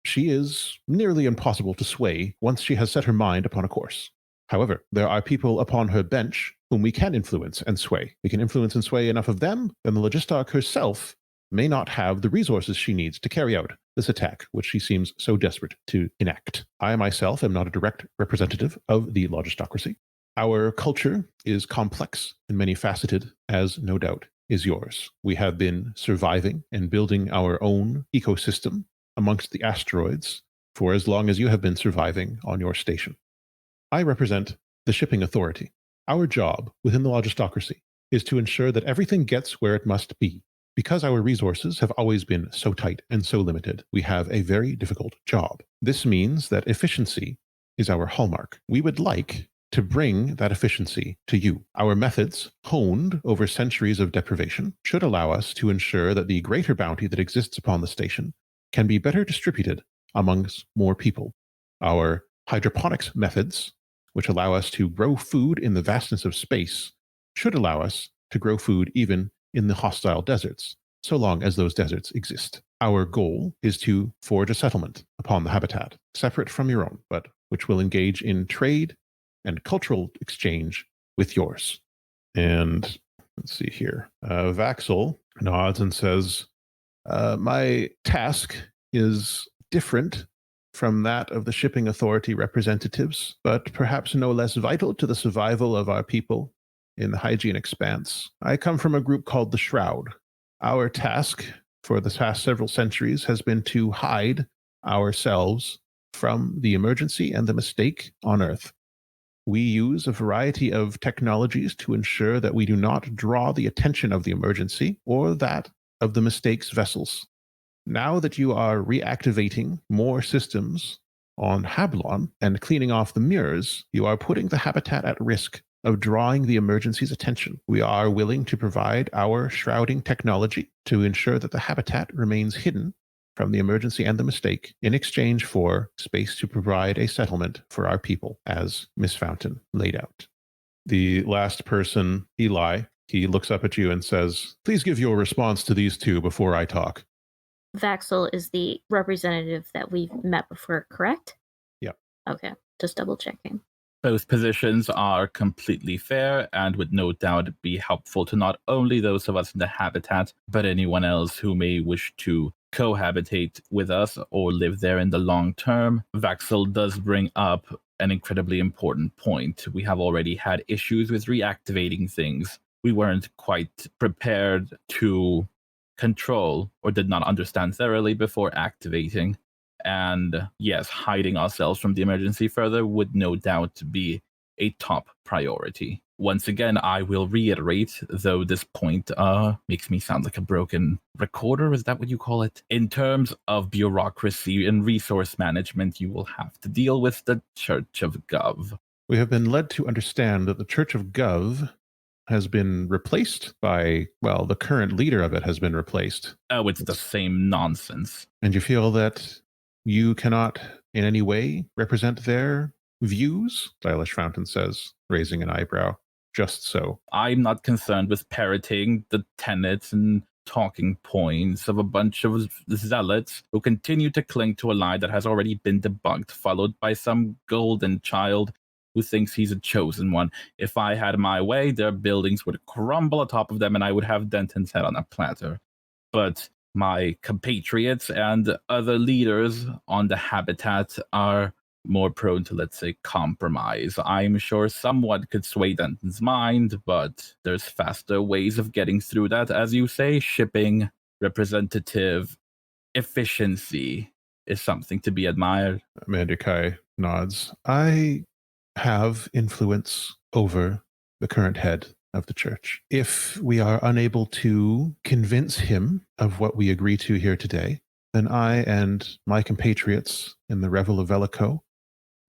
Speaker 1: she is nearly impossible to sway once she has set her mind upon a course. However, there are people upon her bench whom we can influence and sway. We can influence and sway enough of them, then the Logistarch herself may not have the resources she needs to carry out this attack, which she seems so desperate to enact. I myself am not a direct representative of the logistocracy. Our culture is complex and many-faceted, as no doubt is yours. We have been surviving and building our own ecosystem amongst the asteroids for as long as you have been surviving on your station. I represent the shipping authority. Our job within the logistocracy is to ensure that everything gets where it must be. Because our resources have always been so tight and so limited, we have a very difficult job. This means that efficiency is our hallmark. We would like to bring that efficiency to you. Our methods, honed over centuries of deprivation, should allow us to ensure that the greater bounty that exists upon the station can be better distributed amongst more people. Our hydroponics methods, which allow us to grow food in the vastness of space, should allow us to grow food even in the hostile deserts, so long as those deserts exist. Our goal is to forge a settlement upon the habitat, separate from your own, but which will engage in trade and cultural exchange with yours. And let's see here. Vaxel nods and says, my task is different from that of the shipping authority representatives, but perhaps no less vital to the survival of our people in the Hygiean expanse. I come from a group called the Shroud. Our task for the past several centuries has been to hide ourselves from the emergency and the mistake on Earth. We use a variety of technologies to ensure that we do not draw the attention of the emergency or that of the mistake's vessels. Now that you are reactivating more systems on Hablon and cleaning off the mirrors, you are putting the habitat at risk of drawing the emergency's attention. We are willing to provide our shrouding technology to ensure that the habitat remains hidden from the emergency and the mistake in exchange for space to provide a settlement for our people, as Miss Fountain laid out. The last person, Eli, he looks up at you and says, "Please give your response to these two before I talk."
Speaker 2: Vaxel is the representative that we've met before, correct?
Speaker 1: Yep.
Speaker 2: Okay, just double checking.
Speaker 3: Both positions are completely fair and would no doubt be helpful to not only those of us in the habitat, but anyone else who may wish to cohabitate with us or live there in the long term. Vaxel does bring up an incredibly important point. We have already had issues with reactivating things. We weren't quite prepared to control or did not understand thoroughly before activating. And yes, hiding ourselves from the emergency further would no doubt be a top priority. Once again, I will reiterate, though this point makes me sound like a broken recorder, is that what you call it? In terms of bureaucracy and resource management, you will have to deal with the Church of Gov.
Speaker 1: We have been led to understand that the Church of Gov has been replaced by, well, the current leader of it has been replaced.
Speaker 3: Oh, it's the same nonsense.
Speaker 1: And you feel that you cannot in any way represent their views? Stylish Fountain says, raising an eyebrow. Just so.
Speaker 3: I'm not concerned with parroting the tenets and talking points of a bunch of zealots who continue to cling to a lie that has already been debunked, followed by some golden child who thinks he's a chosen one. If I had my way, their buildings would crumble atop of them and I would have Denton's head on a platter. But my compatriots and other leaders on the habitat are more prone to, let's say, compromise. I'm sure someone could sway Denton's mind, but there's faster ways of getting through that. As you say, shipping, representative, efficiency is something to be admired.
Speaker 1: Mandukhai nods. I have influence over the current head of the church. If we are unable to convince him of what we agree to here today, then I and my compatriots in the Revel of Velico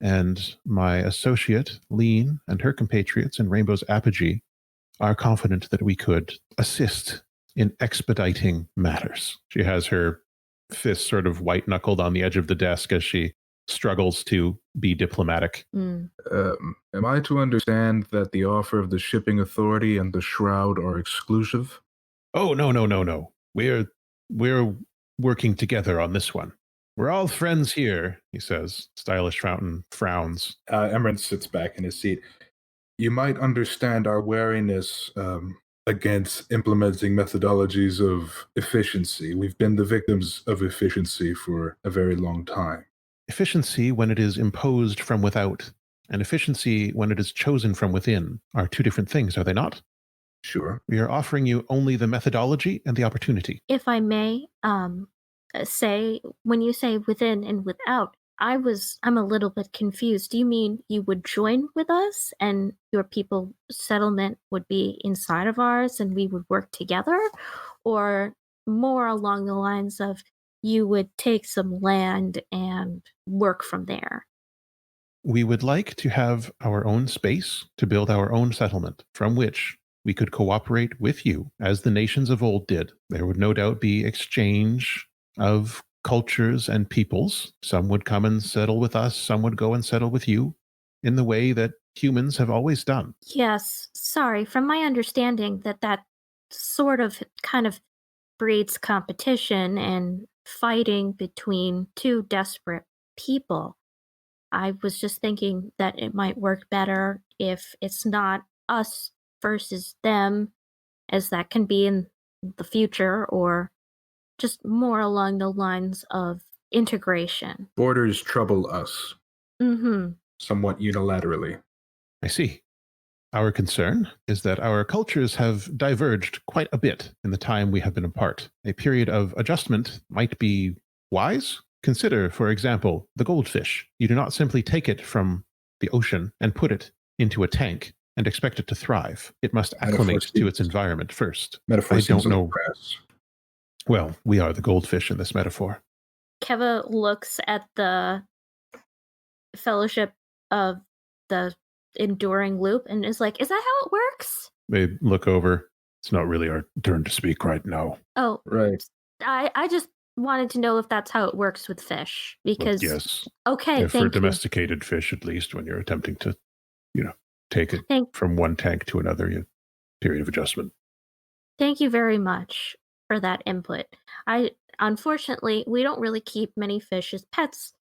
Speaker 1: and my associate, Lean, and her compatriots in Rainbow's Apogee are confident that we could assist in expediting matters. She has her fist sort of white-knuckled on the edge of the desk as she struggles to be diplomatic.
Speaker 5: Am I to understand that the offer of the shipping authority and the shroud are exclusive?
Speaker 1: Oh, no. We're working together on this one. We're all friends here, he says. Stylish Fountain frowns.
Speaker 5: Emran sits back in his seat. You might understand our wariness against implementing methodologies of efficiency. We've been the victims of efficiency for a very long time.
Speaker 1: Efficiency, when it is imposed from without, and efficiency, when it is chosen from within, are two different things, are they not?
Speaker 5: Sure.
Speaker 1: We are offering you only the methodology and the opportunity.
Speaker 2: If I may say, when you say within and without, I'm a little bit confused. Do you mean you would join with us and your people settlement would be inside of ours and we would work together? Or more along the lines of you would take some land and work from there?
Speaker 1: We would like to have our own space to build our own settlement from which we could cooperate with you as the nations of old did. There would no doubt be exchange of cultures and peoples. Some would come and settle with us. Some would go and settle with you in the way that humans have always done.
Speaker 2: Yes, sorry. From my understanding that sort of kind of breeds competition and fighting between two desperate people. I was just thinking that it might work better if it's not us versus them, as that can be in the future, or just more along the lines of integration.
Speaker 5: Borders trouble us. Somewhat unilaterally.
Speaker 1: I see. Our concern is that our cultures have diverged quite a bit in the time we have been apart. A period of adjustment might be wise. Consider, for example, the goldfish. You do not simply take it from the ocean and put it into a tank and expect it to thrive. It must acclimate to its environment first.
Speaker 5: Metaphor
Speaker 1: I
Speaker 5: seems
Speaker 1: don't
Speaker 5: a
Speaker 1: know.
Speaker 5: little crass.
Speaker 1: Well, we are the goldfish in this metaphor.
Speaker 2: Keva looks at the Fellowship of the Enduring Loop and is like, is that how it works?
Speaker 1: They look over. It's not really our turn to speak right now.
Speaker 2: Oh,
Speaker 5: Right.
Speaker 2: I just wanted to know if that's how it works with fish. Because
Speaker 1: Yes.
Speaker 2: okay,
Speaker 1: For
Speaker 2: thank you.
Speaker 1: domesticated fish, at least, when you're attempting to, take it
Speaker 2: Thank
Speaker 1: from one tank to another, period of adjustment.
Speaker 2: Thank you very much for that input. Unfortunately, we don't really keep many fish as pets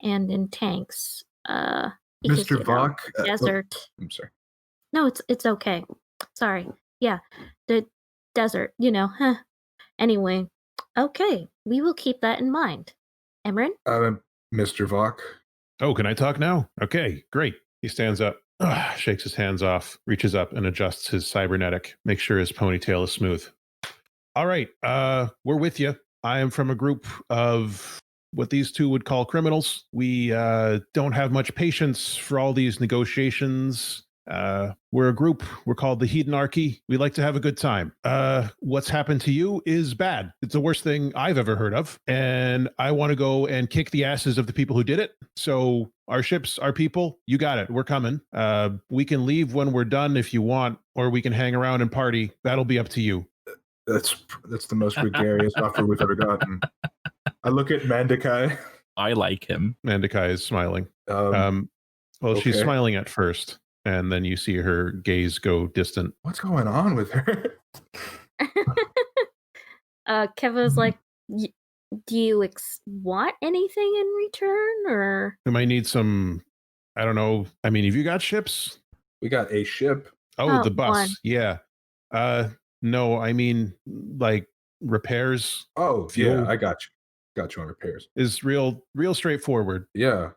Speaker 2: and in tanks. Because,
Speaker 5: Mr. Vok,
Speaker 2: desert.
Speaker 5: I'm sorry.
Speaker 2: No, it's okay. Sorry. Yeah, the desert. Anyway, okay, we will keep that in mind. Emran?
Speaker 5: Mr. Vok.
Speaker 1: Oh, can I talk now? Okay, great. He stands up, shakes his hands off, reaches up and adjusts his cybernetic, makes sure his ponytail is smooth. All right, we're with you. I am from a group of what these two would call criminals. We don't have much patience for all these negotiations. We're a group. We're called the Hedonarchy. We like to have a good time. What's happened to you is bad. It's the worst thing I've ever heard of. And I want to go and kick the asses of the people who did it. So our ships, our people, you got it. We're coming. We can leave when we're done if you want, or we can hang around and party. That'll be up to you.
Speaker 5: That's the most gregarious offer we've ever gotten. I look at Mandukhai.
Speaker 3: I like him.
Speaker 1: Mandukhai is smiling. She's smiling at first, and then you see her gaze go distant.
Speaker 5: What's going on with her?
Speaker 2: Keva's like, do you want anything in return, or?
Speaker 1: We might need some, I don't know. I mean, have you got ships?
Speaker 5: We got a ship.
Speaker 1: Oh, the bus.
Speaker 2: One.
Speaker 1: Yeah. No, I mean, like repairs.
Speaker 5: Oh,
Speaker 1: fuel.
Speaker 5: Yeah, I got you. Got you on repairs.
Speaker 1: Is real straightforward.
Speaker 5: Yeah.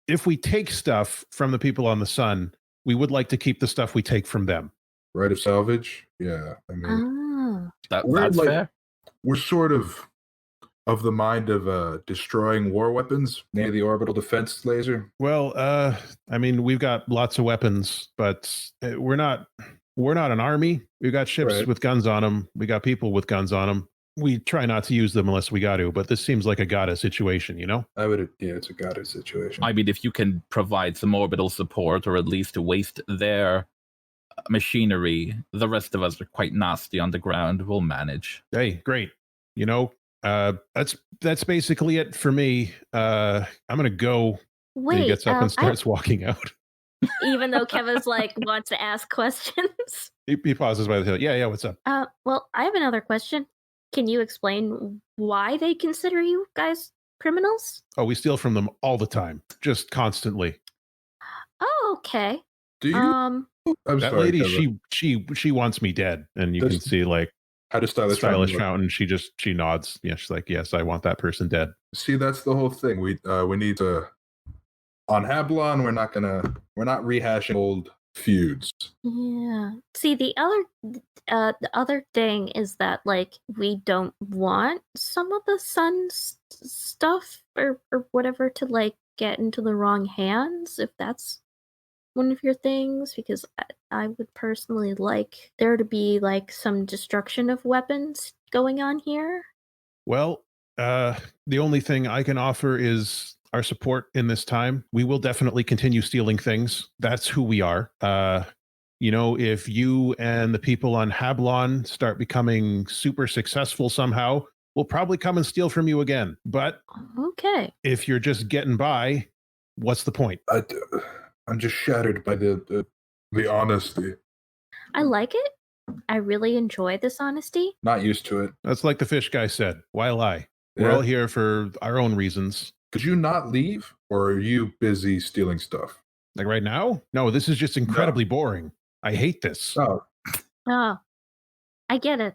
Speaker 1: If we take stuff from the people on the sun, we would like to keep the stuff we take from them.
Speaker 5: Right of salvage. Yeah. I mean,
Speaker 3: That's
Speaker 5: like,
Speaker 3: fair.
Speaker 5: We're sort of the mind of destroying war weapons, maybe the orbital defense laser.
Speaker 1: Well, I mean, we've got lots of weapons, but we're not an army. We've got ships with guns on them. We got people with guns on them. We try not to use them unless we got to, but this seems like a gotta situation,
Speaker 5: it's a gotta situation.
Speaker 3: I mean, if you can provide some orbital support or at least waste their machinery, the rest of us are quite nasty on the ground. We'll manage.
Speaker 1: Hey, great. That's basically it for me. I'm gonna go.
Speaker 2: Wait,
Speaker 1: and he gets up and starts walking out.
Speaker 2: Even though Keva's like wants to ask questions.
Speaker 1: He pauses by the hill. Yeah, what's up?
Speaker 2: Well, I have another question. Can you explain why they consider you guys criminals?
Speaker 1: Oh, we steal from them all the time, just constantly.
Speaker 2: Oh, okay.
Speaker 5: Do you?
Speaker 1: I'm that sorry, lady, Keva. she wants me dead, and you can see like
Speaker 5: how does Stylish
Speaker 1: Fountain. She nods. Yeah, she's like, yes, I want that person dead.
Speaker 5: See, that's the whole thing. We need to on Hablon. We're not rehashing old feuds.
Speaker 2: Yeah. See, the other thing is that like we don't want some of the sun's stuff or whatever to like get into the wrong hands, if that's one of your things, because I would personally like there to be like some destruction of weapons going on here.
Speaker 1: Well, the only thing I can offer is our support in this time. We will definitely continue stealing things. That's who we are. If you and the people on Hablon start becoming super successful somehow, we'll probably come and steal from you again. But
Speaker 2: okay,
Speaker 1: if you're just getting by, what's the point?
Speaker 5: I'm just shattered by the honesty.
Speaker 2: I like it. I really enjoy this honesty.
Speaker 5: Not used to it.
Speaker 1: That's like the fish guy said. Why lie? We're all here for our own reasons.
Speaker 5: Could you not leave, or are you busy stealing stuff?
Speaker 1: Like right now? No, this is just incredibly boring. I hate this.
Speaker 5: Oh,
Speaker 2: I get it.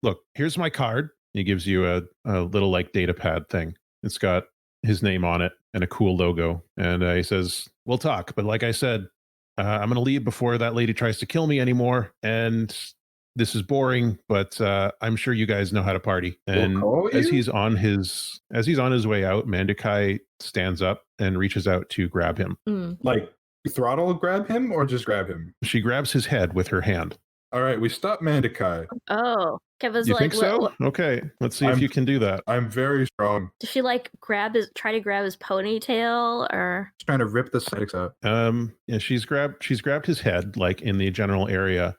Speaker 1: Look, here's my card. He gives you a little like data pad thing. It's got his name on it and a cool logo. And he says, we'll talk. But like I said, I'm going to leave before that lady tries to kill me anymore. And this is boring, but I'm sure you guys know how to party. And as he's on his way out, Mandukhai stands up and reaches out to grab him.
Speaker 5: Like throttle grab him or just grab him?
Speaker 1: She grabs his head with her hand.
Speaker 5: All right, we stop Mandukhai.
Speaker 2: Oh, Keva's
Speaker 1: you
Speaker 2: like,
Speaker 1: think so? Okay, let's see if you can do that.
Speaker 5: I'm very strong.
Speaker 2: Does she like try to grab his ponytail, or
Speaker 5: she's trying to rip the sides out?
Speaker 1: Yeah, she's grabbed his head like in the general area,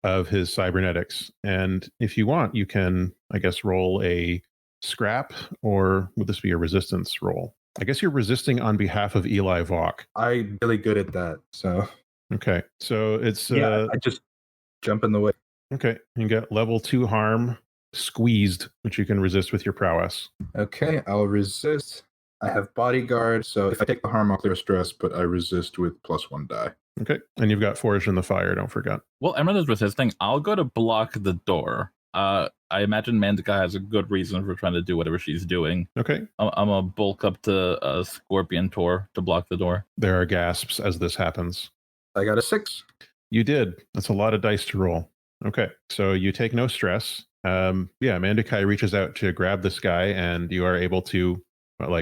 Speaker 1: of his cybernetics. And if you want, you can, I guess, roll a scrap, or would this be a resistance roll? I guess you're resisting on behalf of Eli Vok.
Speaker 5: I'm really good at that. So
Speaker 1: Okay. So it's
Speaker 5: I just jump in the way.
Speaker 1: okay. You get level 2 harm squeezed, which you can resist with your prowess.
Speaker 5: Okay, I'll resist. I have bodyguard, so if I take the harm, I'll clear stress, but I resist with +1 die.
Speaker 1: Okay. And you've got Forged in the Fire, don't forget.
Speaker 3: Well, Emerald is resisting. I'll go to block the door. I imagine Mandukhai has a good reason for trying to do whatever she's doing.
Speaker 1: Okay.
Speaker 3: I'm gonna bulk up to Scorpion Tor to block the door.
Speaker 1: There are gasps as this happens.
Speaker 5: I got a 6.
Speaker 1: You did. That's a lot of dice to roll. Okay. So you take no stress. Mandukhai reaches out to grab this guy, and you are able to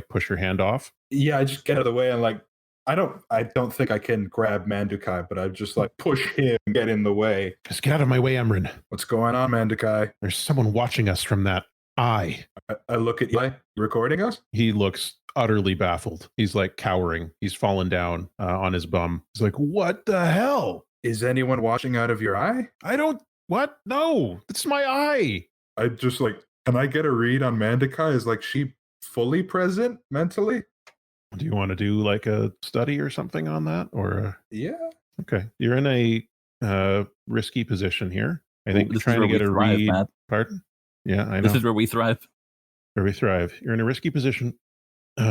Speaker 1: push your hand off.
Speaker 5: Yeah, I just get out of the way and I don't think I can grab Mandukhai, but I just push him, get in the way.
Speaker 1: Just get out of my way, Emran.
Speaker 5: What's going on, Mandukhai?
Speaker 1: There's someone watching us from that eye.
Speaker 5: I look at Eli. You recording us?
Speaker 1: He looks utterly baffled. He's cowering. He's fallen down on his bum. He's like, what the hell?
Speaker 5: Is anyone watching out of your eye?
Speaker 1: What? No, it's my eye.
Speaker 5: I just can I get a read on Mandukhai? Is she fully present mentally?
Speaker 1: Do you want to do a study or something on that? Or
Speaker 5: yeah.
Speaker 1: Okay, you're in a risky position here. I think
Speaker 3: This is
Speaker 1: trying to
Speaker 3: where
Speaker 1: get
Speaker 3: we
Speaker 1: a
Speaker 3: thrive,
Speaker 1: read.
Speaker 3: Matt.
Speaker 1: Pardon? Yeah, I know.
Speaker 3: This is where we thrive.
Speaker 1: Where we thrive. You're in a risky position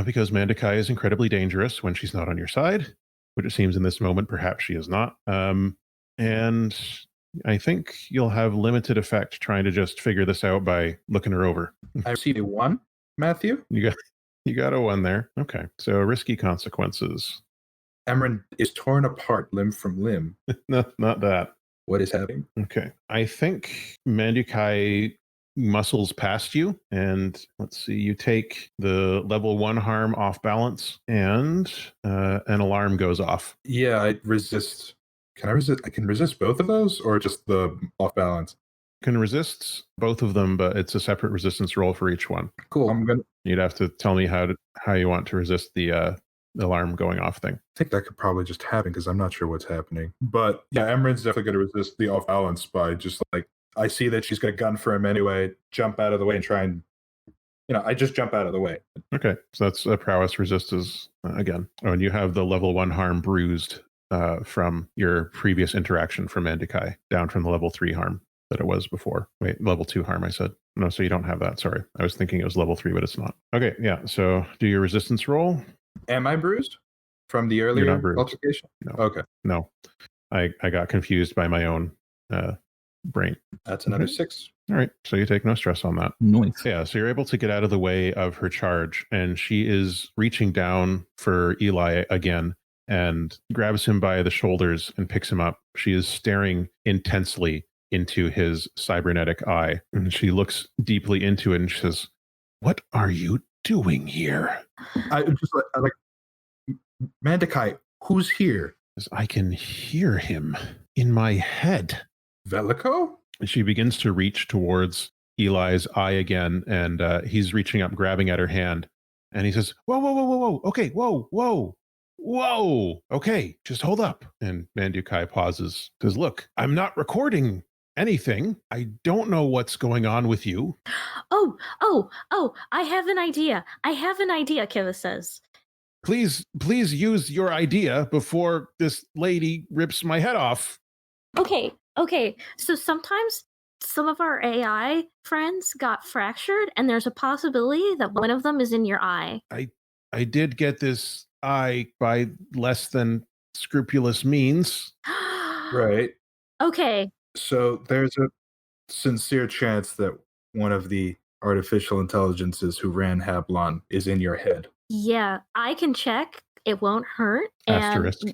Speaker 1: because Mandukhai is incredibly dangerous when she's not on your side, which it seems in this moment perhaps she is not. And I think you'll have limited effect trying to just figure this out by looking her over.
Speaker 5: I received a 1, Matthew.
Speaker 1: You got a 1 there. Okay, so risky consequences.
Speaker 5: Emran is torn apart limb from limb.
Speaker 1: No, not that.
Speaker 5: What is happening?
Speaker 1: Okay, I think Mandukhai muscles past you, and let's see, you take the level 1 harm off balance, and an alarm goes off.
Speaker 5: Yeah, I resist. Can I resist? I can resist both of those, or just the off balance?
Speaker 1: Can resist both of them, but it's a separate resistance roll for each one.
Speaker 5: Cool.
Speaker 1: You'd have to tell me how you want to resist the alarm going off thing.
Speaker 5: I think that could probably just happen because I'm not sure what's happening. But yeah, Emran's definitely going to resist the off balance by just I see that she's got a gun for him anyway, jump out of the way and try and, I just jump out of the way.
Speaker 1: Okay, so that's a prowess resist again. Oh, and you have the level 1 harm bruised from your previous interaction from Mandukhai, down from the level 3 harm that it was before. Wait, level 2 harm, I said. No, so you don't have that. Sorry. I was thinking it was level 3, but it's not. Okay, yeah. So do your resistance roll.
Speaker 5: Am I bruised from the earlier altercation?
Speaker 1: No.
Speaker 5: Okay.
Speaker 1: No. I got confused by my own brain.
Speaker 5: That's another 6.
Speaker 1: All right. So you take no stress on that.
Speaker 3: Nice.
Speaker 1: Yeah. So you're able to get out of the way of her charge, and she is reaching down for Eli again and grabs him by the shoulders and picks him up. She is staring intensely into his cybernetic eye, and she looks deeply into it and she says, what are you doing here?
Speaker 5: I'm just Mandukhai, who's here?
Speaker 1: I can hear him in my head.
Speaker 5: Velico?
Speaker 1: She begins to reach towards Eli's eye again, and he's reaching up, grabbing at her hand, and he says, whoa, whoa, whoa, whoa, whoa, okay, whoa, whoa, whoa, okay, just hold up. And Mandukhai pauses, says, look, I'm not recording anything. I don't know what's going on with you.
Speaker 2: Oh, I have an idea, Kiva says.
Speaker 1: Please use your idea before this lady rips my head off.
Speaker 2: Okay, so sometimes some of our AI friends got fractured, and there's a possibility that one of them is in your eye.
Speaker 1: I did get this eye by less than scrupulous means.
Speaker 5: Right.
Speaker 2: Okay.
Speaker 5: So there's a sincere chance that one of the artificial intelligences who ran Hablon is in your head.
Speaker 2: Yeah, I can check. It won't hurt.
Speaker 1: Asterisk.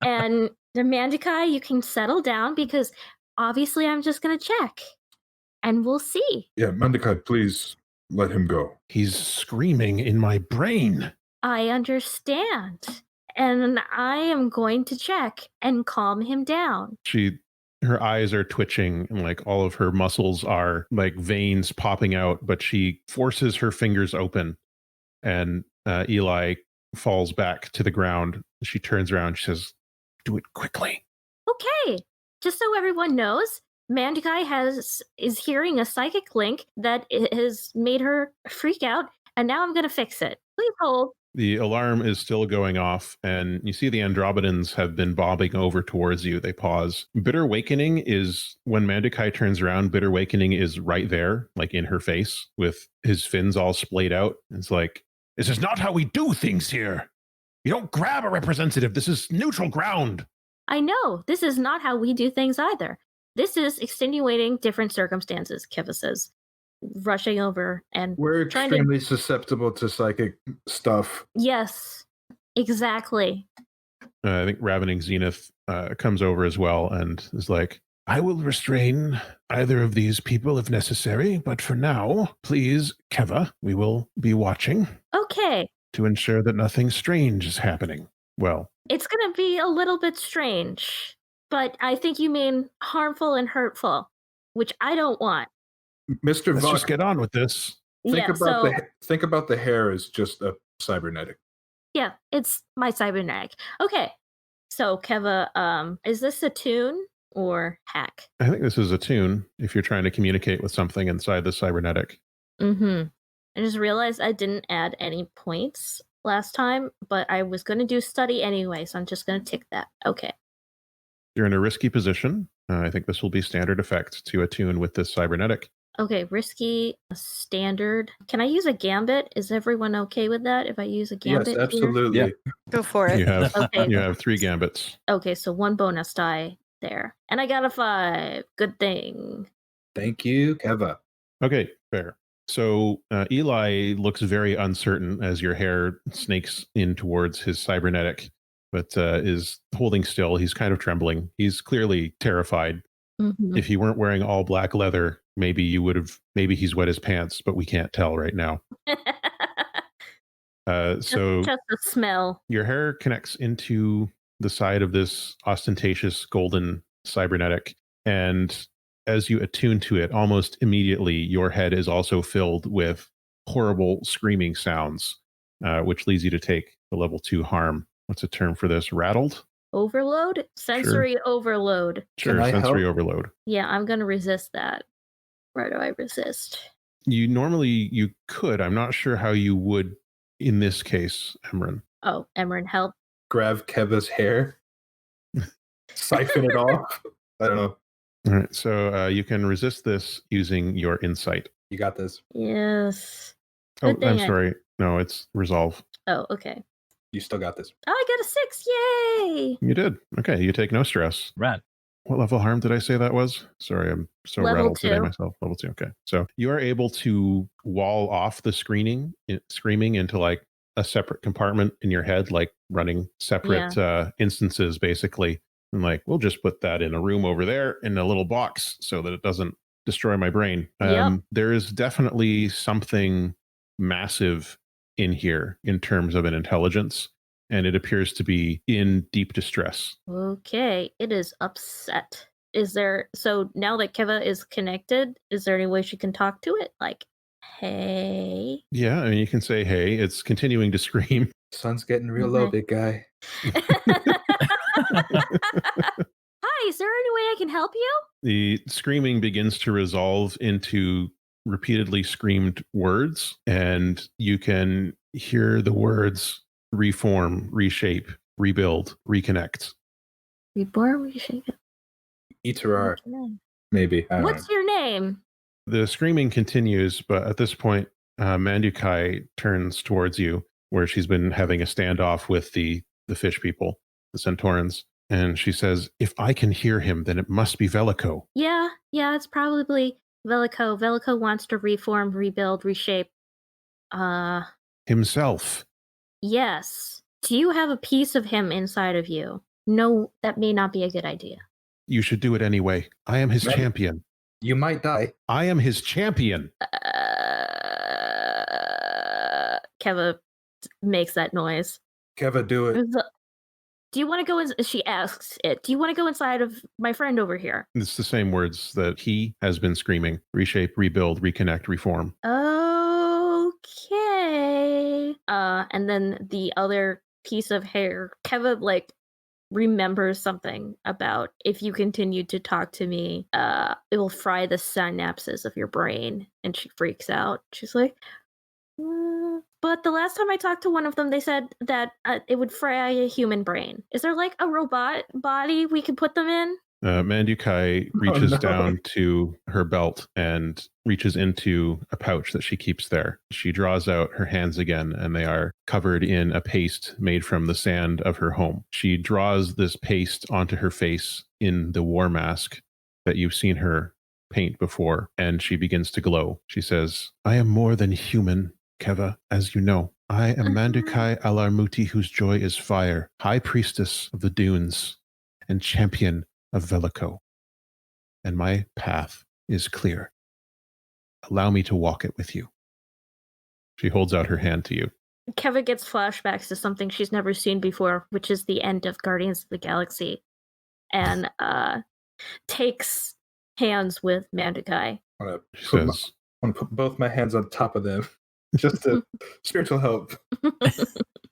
Speaker 2: And Mandukhai, you can settle down because obviously I'm just going to check. And we'll see.
Speaker 5: Yeah, Mandukhai, please let him go.
Speaker 1: He's screaming in my brain.
Speaker 2: I understand. And I am going to check and calm him down.
Speaker 1: Her eyes are twitching and all of her muscles are like veins popping out, but she forces her fingers open, and Eli falls back to the ground. She turns around. She says, do it quickly.
Speaker 2: Okay. just so everyone knows, Mandukhai is hearing a psychic link that has made her freak out, and now I'm going to fix it. Please hold.
Speaker 1: The alarm is still going off, and you see the Andromedans have been bobbing over towards you. They pause. Bitter Awakening is, when Mandukhai turns around, Bitter Awakening is right there, like in her face, with his fins all splayed out. It's like, this is not how we do things here. You don't grab a representative. This is neutral ground.
Speaker 2: I know. This is not how we do things either. This is extenuating different circumstances, Keva says, rushing over and
Speaker 5: We're
Speaker 2: trying
Speaker 5: extremely susceptible to psychic stuff.
Speaker 2: Yes, exactly.
Speaker 1: I think Ravening Zenith comes over as well and is like, I will restrain either of these people if necessary, but for now, please, Keva, we will be watching.
Speaker 2: Okay.
Speaker 1: To ensure that nothing strange is happening. Well,
Speaker 2: it's going to be a little bit strange, but I think you mean harmful and hurtful, which I don't want.
Speaker 5: Mr.
Speaker 1: Let's
Speaker 5: Vok,
Speaker 1: just get on with this.
Speaker 5: Think about the hair as just a cybernetic.
Speaker 2: Yeah, it's my cybernetic. Okay, so Keva, is this a tune or hack?
Speaker 1: I think this is a tune if you're trying to communicate with something inside the cybernetic.
Speaker 2: Mm-hmm. I just realized I didn't add any points last time, but I was going to do study anyway, so I'm just going to tick that. Okay.
Speaker 1: You're in a risky position. I think this will be standard effect to attune with this cybernetic.
Speaker 2: Okay, risky, standard. Can I use a gambit? Is everyone okay with that if I use a gambit?
Speaker 5: Yes, absolutely.
Speaker 3: Yeah.
Speaker 4: Go for it.
Speaker 1: You have
Speaker 2: Okay.
Speaker 1: you have 3 gambits.
Speaker 2: Okay, so 1 bonus die there. And I got a 5. Good thing.
Speaker 5: Thank you, Keva.
Speaker 1: Okay, fair. So Eli looks very uncertain as your hair snakes in towards his cybernetic, but is holding still. He's kind of trembling. He's clearly terrified.
Speaker 2: Mm-hmm.
Speaker 1: If he weren't wearing all black leather, maybe he's wet his pants, but we can't tell right now. So
Speaker 2: just the smell.
Speaker 1: Your hair connects into the side of this ostentatious golden cybernetic, and as you attune to it, almost immediately your head is also filled with horrible screaming sounds, which leads you to take the level 2 harm. What's a term for this? Rattled?
Speaker 2: Overload? Sensory overload.
Speaker 1: Sure, sensory overload.
Speaker 2: Yeah, I'm going to resist that. Where do I resist?
Speaker 1: You could. I'm not sure how you would in this case, Emran.
Speaker 2: Oh, Emran, help.
Speaker 5: Grab Keva's hair. Siphon it off. I don't know.
Speaker 1: All right, so you can resist this using your insight.
Speaker 5: You got this.
Speaker 2: Yes.
Speaker 1: Oh, I'm sorry. No, it's resolve.
Speaker 2: Oh, okay.
Speaker 5: You still got this.
Speaker 2: Oh, I got a 6. Yay!
Speaker 1: You did. Okay, you take no stress.
Speaker 3: Rad.
Speaker 1: What level harm did I say that was? Sorry, I'm so
Speaker 2: Level
Speaker 1: rattled
Speaker 2: 2.
Speaker 1: today myself. Level 2. Okay, so you are able to wall off the screaming into like a separate compartment in your head, like running separate instances, basically. And like, we'll just put that in a room over there in a little box so that it doesn't destroy my brain. There is definitely something massive in here in terms of an intelligence, and it appears to be in deep distress.
Speaker 2: Okay, it is upset. So now that Keva is connected, is there any way she can talk to it? Like, hey?
Speaker 1: Yeah, I mean, you can say, hey, it's continuing to scream.
Speaker 5: Sun's getting real low, big guy.
Speaker 2: Hi, is there any way I can help you?
Speaker 1: The screaming begins to resolve into repeatedly screamed words, and you can hear the words reform, reshape, rebuild, reconnect.
Speaker 2: Reborn, reshape.
Speaker 5: Iterar, maybe.
Speaker 2: What's your name?
Speaker 1: The screaming continues, but at this point, Mandukhai turns towards you, where she's been having a standoff with the fish people, the Centaurans. And she says, if I can hear him, then it must be Velico.
Speaker 2: Yeah, it's probably Velico. Velico wants to reform, rebuild, reshape.
Speaker 1: Himself.
Speaker 2: Yes. Do you have a piece of him inside of you? No, that may not be a good idea.
Speaker 1: You should do it anyway. I am his champion.
Speaker 5: You might die.
Speaker 1: I am his champion.
Speaker 2: Keva makes that noise.
Speaker 5: Keva, do it.
Speaker 2: Do you want to go in? She asks it. Do you want to go inside of my friend over here?
Speaker 1: It's the same words that he has been screaming. Reshape, rebuild, reconnect, reform.
Speaker 2: Okay. And then the other piece of hair, Keva, like, remembers something about if you continue to talk to me, it will fry the synapses of your brain. And she freaks out. She's like, but the last time I talked to one of them, they said that it would fry a human brain. Is there like a robot body we can put them in?
Speaker 1: Mandukhai reaches down to her belt and reaches into a pouch that she keeps there. She draws out her hands again, and they are covered in a paste made from the sand of her home. She draws this paste onto her face in the war mask that you've seen her paint before, and she begins to glow. She says, I am more than human, Keva, as you know. I am Mandukhai Alarmuti, whose joy is fire, high priestess of the dunes, and champion of Velico, and my path is clear. Allow me to walk it with you. She holds out her hand to you.
Speaker 2: Keva gets flashbacks to something she's never seen before, which is the end of Guardians of the Galaxy, and takes hands with Mandukhai.
Speaker 5: I want to put both my hands on top of them, just to spiritual help.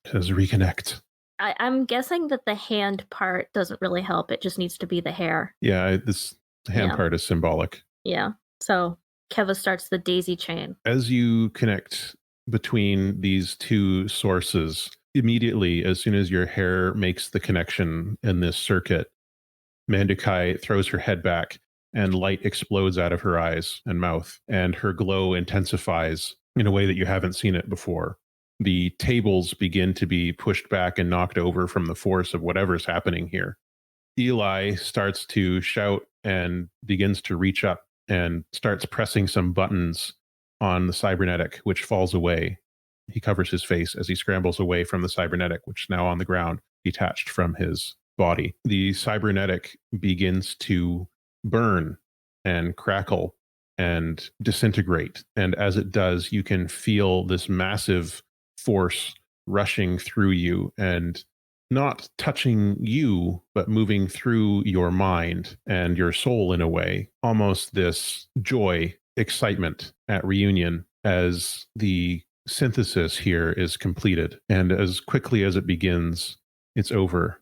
Speaker 1: Says reconnect.
Speaker 2: I'm guessing that the hand part doesn't really help. It just needs to be the hair.
Speaker 1: Yeah, this hand part is symbolic.
Speaker 2: Yeah. So Keva starts the daisy chain.
Speaker 1: As you connect between these two sources, immediately, as soon as your hair makes the connection in this circuit, Mandukhai throws her head back and light explodes out of her eyes and mouth, and her glow intensifies in a way that you haven't seen it before. The tables begin to be pushed back and knocked over from the force of whatever's happening here. Eli starts to shout and begins to reach up and starts pressing some buttons on the cybernetic, which falls away. He covers his face as he scrambles away from the cybernetic, which is now on the ground, detached from his body. The cybernetic begins to burn and crackle and disintegrate. And as it does, you can feel this massive force rushing through you and not touching you, but moving through your mind and your soul in a way. Almost this joy, excitement at reunion as the synthesis here is completed. And as quickly as it begins, it's over.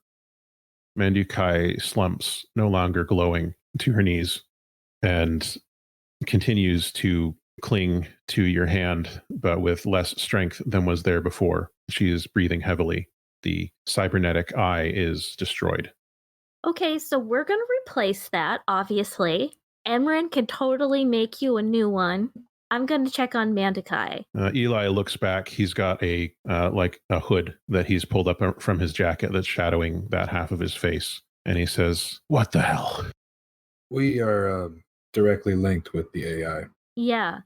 Speaker 1: Mandukhai slumps, no longer glowing, to her knees and continues to cling to your hand, but with less strength than was there before. She is breathing heavily. The cybernetic eye is destroyed.
Speaker 2: Okay, so we're going to replace that, obviously. Emran can totally make you a new one. I'm going to check on Mandukhai.
Speaker 1: Eli looks back. He's got a hood that he's pulled up from his jacket that's shadowing that half of his face. And he says, what the hell?
Speaker 5: We are directly linked with the AI.
Speaker 2: Yeah.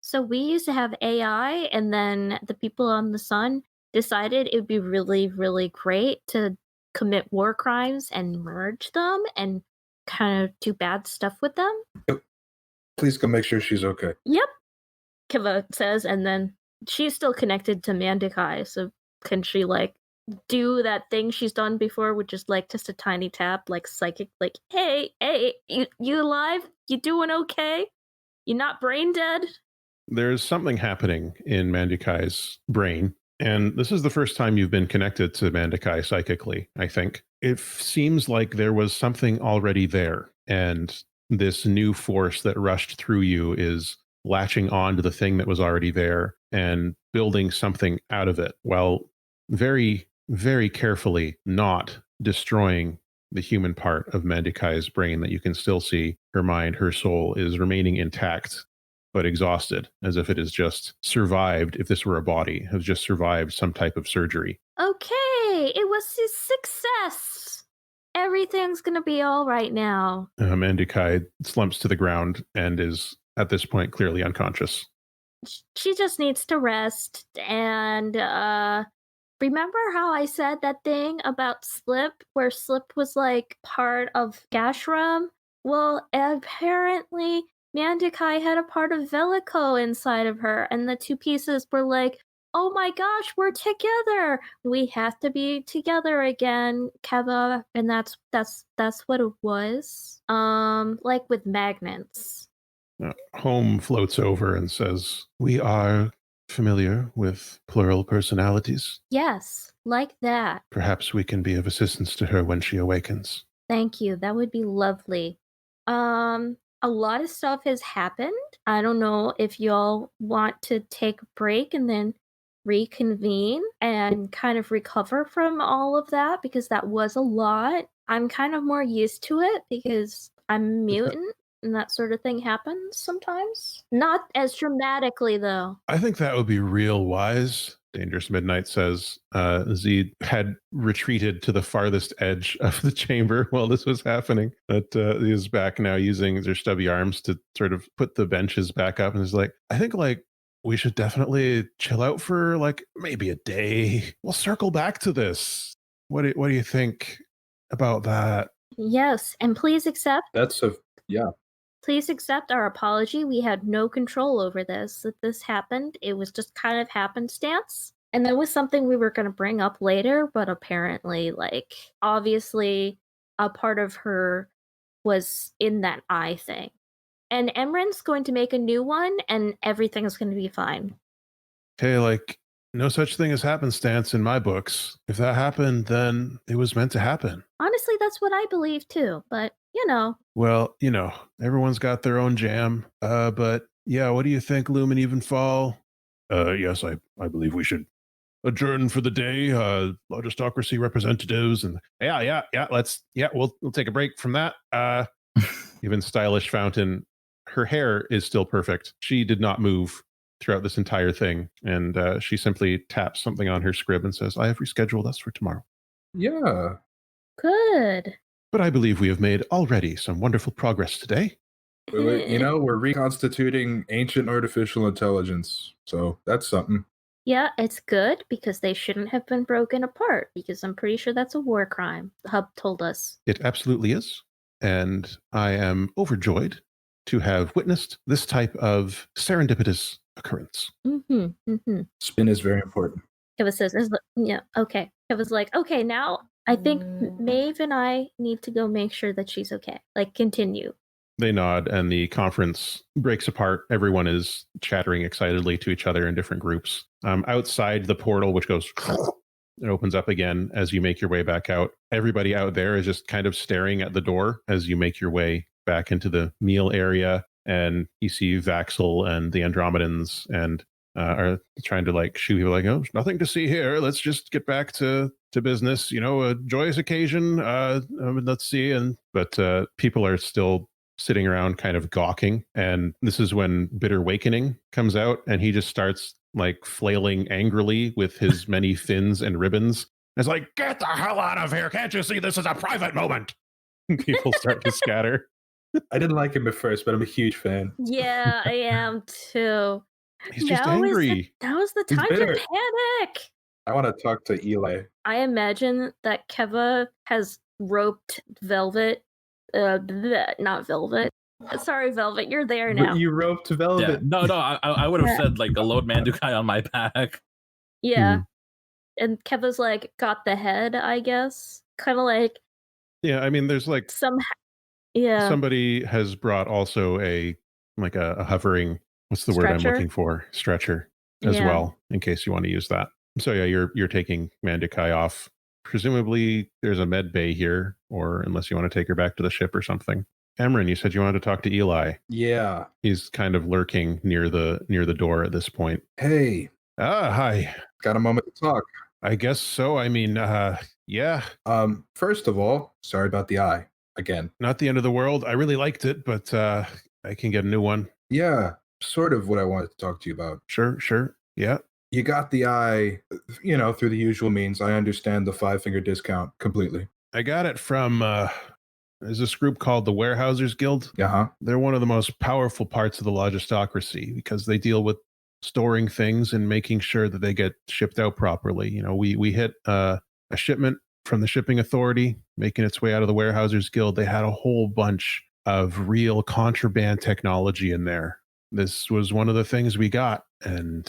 Speaker 2: So we used to have AI, and then the people on the sun decided it would be really, really great to commit war crimes and merge them and kind of do bad stuff with them.
Speaker 5: Yep. Please go make sure she's okay.
Speaker 2: Yep, Keva says, and then she's still connected to Mandukhai, so can she, like, do that thing she's done before, which is, like, just a tiny tap, like, psychic, like, hey, you alive? You doing okay? You not brain dead?
Speaker 1: There's something happening in Mandukhai's brain, and this is the first time you've been connected to Mandukhai psychically, I think. It seems like there was something already there, and this new force that rushed through you is latching on to the thing that was already there and building something out of it, while very, very carefully not destroying the human part of Mandukhai's brain that you can still see. Her mind, her soul is remaining intact, but exhausted, as if it has just survived, if this were a body, has just survived some type of surgery.
Speaker 2: Okay, it was a success. Everything's gonna be all right now.
Speaker 1: Mandukhai slumps to the ground and is, at this point, clearly unconscious.
Speaker 2: She just needs to rest. And remember how I said that thing about Slip, where Slip was like part of Gashram? Well, apparently Mandukhai had a part of Velico inside of her, and the two pieces were like, oh my gosh, we're together. We have to be together again, Keva. And that's what it was. Like with magnets.
Speaker 1: Home floats over and says, we are familiar with plural personalities?
Speaker 2: Yes, like that.
Speaker 1: Perhaps we can be of assistance to her when she awakens.
Speaker 2: Thank you. That would be lovely. A lot of stuff has happened. I don't know if y'all want to take a break and then reconvene and kind of recover from all of that, because that was a lot. I'm kind of more used to it because I'm a mutant and that sort of thing happens sometimes. Not as dramatically, though.
Speaker 1: I think that would be real wise. Dangerous Midnight says Z had retreated to the farthest edge of the chamber while this was happening. But he is back now using their stubby arms to sort of put the benches back up, and is like, I think like we should definitely chill out for like maybe a day. We'll circle back to this. What do you think about that?
Speaker 2: Yes, and please accept. Please accept our apology. We had no control over this. That this happened. It was just kind of happenstance. And that was something we were going to bring up later, but apparently, like, obviously, a part of her was in that eye thing. And Emran's going to make a new one, and everything's going to be fine.
Speaker 1: Okay, like, no such thing as happenstance in my books. If that happened, then it was meant to happen.
Speaker 2: Honestly, that's what I believe too, but you know.
Speaker 1: Well, everyone's got their own jam. But yeah, what do you think, Lumen Evenfall? Yes, I believe we should adjourn for the day. Logistocracy representatives and we'll take a break from that. Even Stylish Fountain, her hair is still perfect. She did not move throughout this entire thing, and she simply taps something on her scrib and says, I have rescheduled us for tomorrow.
Speaker 5: Yeah.
Speaker 2: Good.
Speaker 1: But I believe we have made already some wonderful progress today.
Speaker 5: We're reconstituting ancient artificial intelligence, so that's something.
Speaker 2: Yeah, it's good because they shouldn't have been broken apart, because I'm pretty sure that's a war crime, the hub told us.
Speaker 1: It absolutely is. And I am overjoyed to have witnessed this type of serendipitous occurrence.
Speaker 5: Spin is very important.
Speaker 2: Keva says, yeah, okay. Keva's like, okay, now I think Maeve and I need to go make sure that she's okay. Like, continue.
Speaker 1: They nod and the conference breaks apart. Everyone is chattering excitedly to each other in different groups. Outside the portal, which goes, it opens up again as you make your way back out. Everybody out there is just kind of staring at the door as you make your way back into the meal area. And you see Vaxel and the Andromedans and are trying to like shoo people like, oh, nothing to see here. Let's just get back to business. A joyous occasion. Let's see. But people are still sitting around kind of gawking. And this is when Bitter Wakening comes out, and he just starts like flailing angrily with his many fins and ribbons. It's like, get the hell out of here. Can't you see this is a private moment? People start to scatter.
Speaker 5: I didn't like him at first, but I'm a huge fan.
Speaker 2: Yeah, I am too.
Speaker 1: He's just angry.
Speaker 2: That was the time to panic.
Speaker 5: I want to talk to Eli.
Speaker 2: I imagine that Keva has roped Velvet. Not Velvet. Sorry, Velvet, you're there now.
Speaker 5: You roped Velvet.
Speaker 3: Yeah. No, I would have said like a load Mandukhai on my back.
Speaker 2: Yeah. And Keva's like got the head, I guess. Kind of like.
Speaker 1: Yeah, I mean, there's like somebody has brought also a hovering, what's the word I'm looking for? Stretcher as well, in case you want to use that. So yeah, you're taking Mandukhai off. Presumably there's a med bay here, or unless you want to take her back to the ship or something. Emran, you said you wanted to talk to Eli.
Speaker 5: Yeah.
Speaker 1: He's kind of lurking near the door at this point.
Speaker 5: Hey.
Speaker 1: Hi.
Speaker 5: Got a moment to talk.
Speaker 1: I guess so. I mean, yeah.
Speaker 5: First of all, sorry about the eye again.
Speaker 1: Not the end of the world. I really liked it, but I can get a new one.
Speaker 5: Yeah, sort of what I wanted to talk to you about.
Speaker 1: Sure. Yeah.
Speaker 5: You got the eye, through the usual means. I understand the 5-finger discount completely.
Speaker 1: I got it from, there's this group called the Warehousers Guild.
Speaker 5: Uh-huh.
Speaker 1: They're one of the most powerful parts of the logistocracy because they deal with storing things and making sure that they get shipped out properly. We hit a shipment from the shipping authority making its way out of the Warehousers Guild. They had a whole bunch of real contraband technology in there. This was one of the things we got, and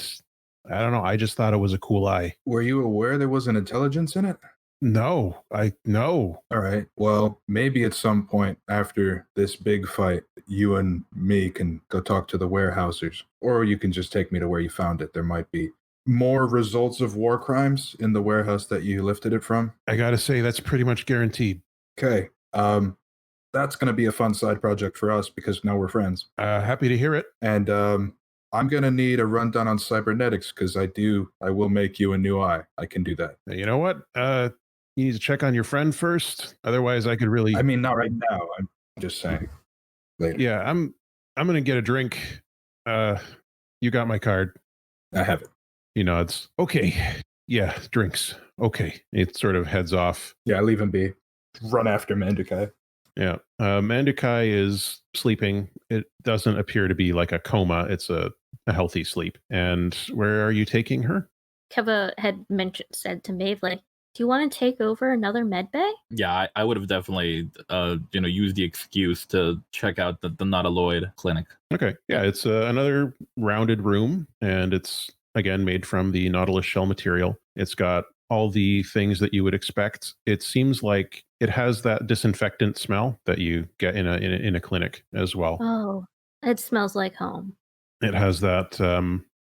Speaker 1: I don't know. I just thought it was a cool eye.
Speaker 5: Were you aware there was an intelligence in it?
Speaker 1: No, no.
Speaker 5: All right. Well, maybe at some point after this big fight, you and me can go talk to the warehousers, or you can just take me to where you found it. There might be more results of war crimes in the warehouse that you lifted it from.
Speaker 1: I gotta say, that's pretty much guaranteed.
Speaker 5: Okay. That's going to be a fun side project for us because now we're friends.
Speaker 1: Happy to hear it.
Speaker 5: And I'm going to need a rundown on cybernetics because I will make you a new eye. I can do that.
Speaker 1: You know what? You need to check on your friend first. Otherwise, I could really.
Speaker 5: I mean, not right now. I'm just saying. Later.
Speaker 1: Yeah, I'm gonna get a drink. You got my card.
Speaker 5: I have it.
Speaker 1: He nods. Okay. Yeah, drinks. Okay. It sort of heads off.
Speaker 5: Yeah, I leave him be. Run after Mandukhai.
Speaker 1: Yeah. Mandukhai is sleeping. It doesn't appear to be like a coma. It's a healthy sleep. And where are you taking her?
Speaker 2: Keva had said to Maeve, like, do you want to take over another med bay?
Speaker 3: Yeah, I would have definitely, used the excuse to check out the Nautiloid clinic.
Speaker 1: Okay. Yeah, it's another rounded room, and it's, again, made from the Nautilus shell material. It's got all the things that you would expect. It seems like it has that disinfectant smell that you get in a clinic as well.
Speaker 2: Oh, it smells like home.
Speaker 1: It has that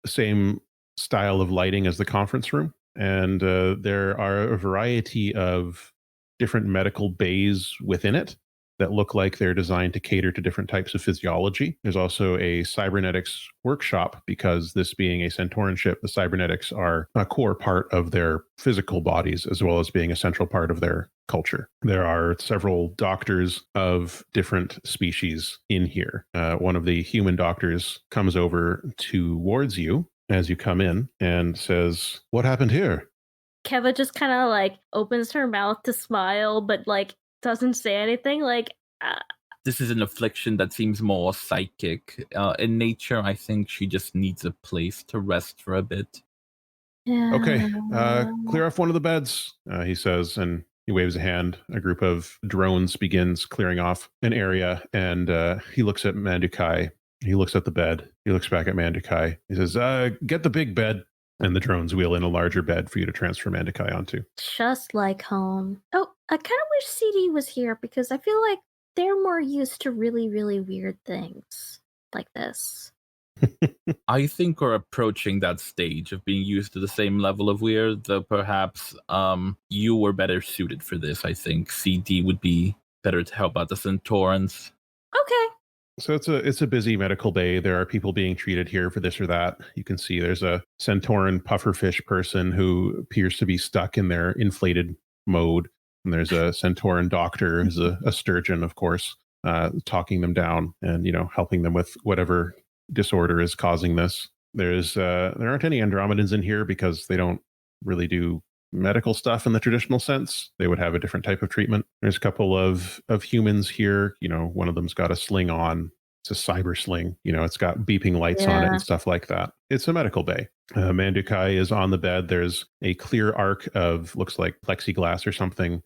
Speaker 1: same style of lighting as the conference room. And there are a variety of different medical bays within it that look like they're designed to cater to different types of physiology. There's also a cybernetics workshop because this being a Centauran ship, the cybernetics are a core part of their physical bodies as well as being a central part of their culture. There are several doctors of different species in here. One of the human doctors comes over towards you as you come in and says, "What happened here?"
Speaker 2: Keva just kind of like opens her mouth to smile, but like doesn't say anything. Like,
Speaker 3: this is an affliction that seems more psychic in nature. I think she just needs a place to rest for a bit.
Speaker 2: Yeah.
Speaker 1: Okay, clear off one of the beds, he says, and he waves a hand. A group of drones begins clearing off an area, and he looks at Mandukhai. He looks at the bed. He looks back at Mandukhai. He says, get the big bed. And the drones wheel in a larger bed for you to transfer Mandukhai onto.
Speaker 2: Just like home. Oh, I kind of wish CD was here because I feel like they're more used to really, really weird things like this.
Speaker 3: I think we're approaching that stage of being used to the same level of weird, though perhaps you were better suited for this. I think CD would be better to help out the Centaurans.
Speaker 2: Okay.
Speaker 1: So it's a busy medical bay. There are people being treated here for this or that. You can see there's a Centauran pufferfish person who appears to be stuck in their inflated mode. And there's a Centauran doctor who's a sturgeon, of course, talking them down and, helping them with whatever disorder is causing this. There aren't any Andromedans in here because they don't really do medical stuff in the traditional sense. They would have a different type of treatment. There's a couple of humans here. One of them's got a sling on. It's a cyber sling. It's got beeping lights on it and stuff like that. It's a medical bay. Mandukhai is on the bed. There's a clear arc of, looks like plexiglass or something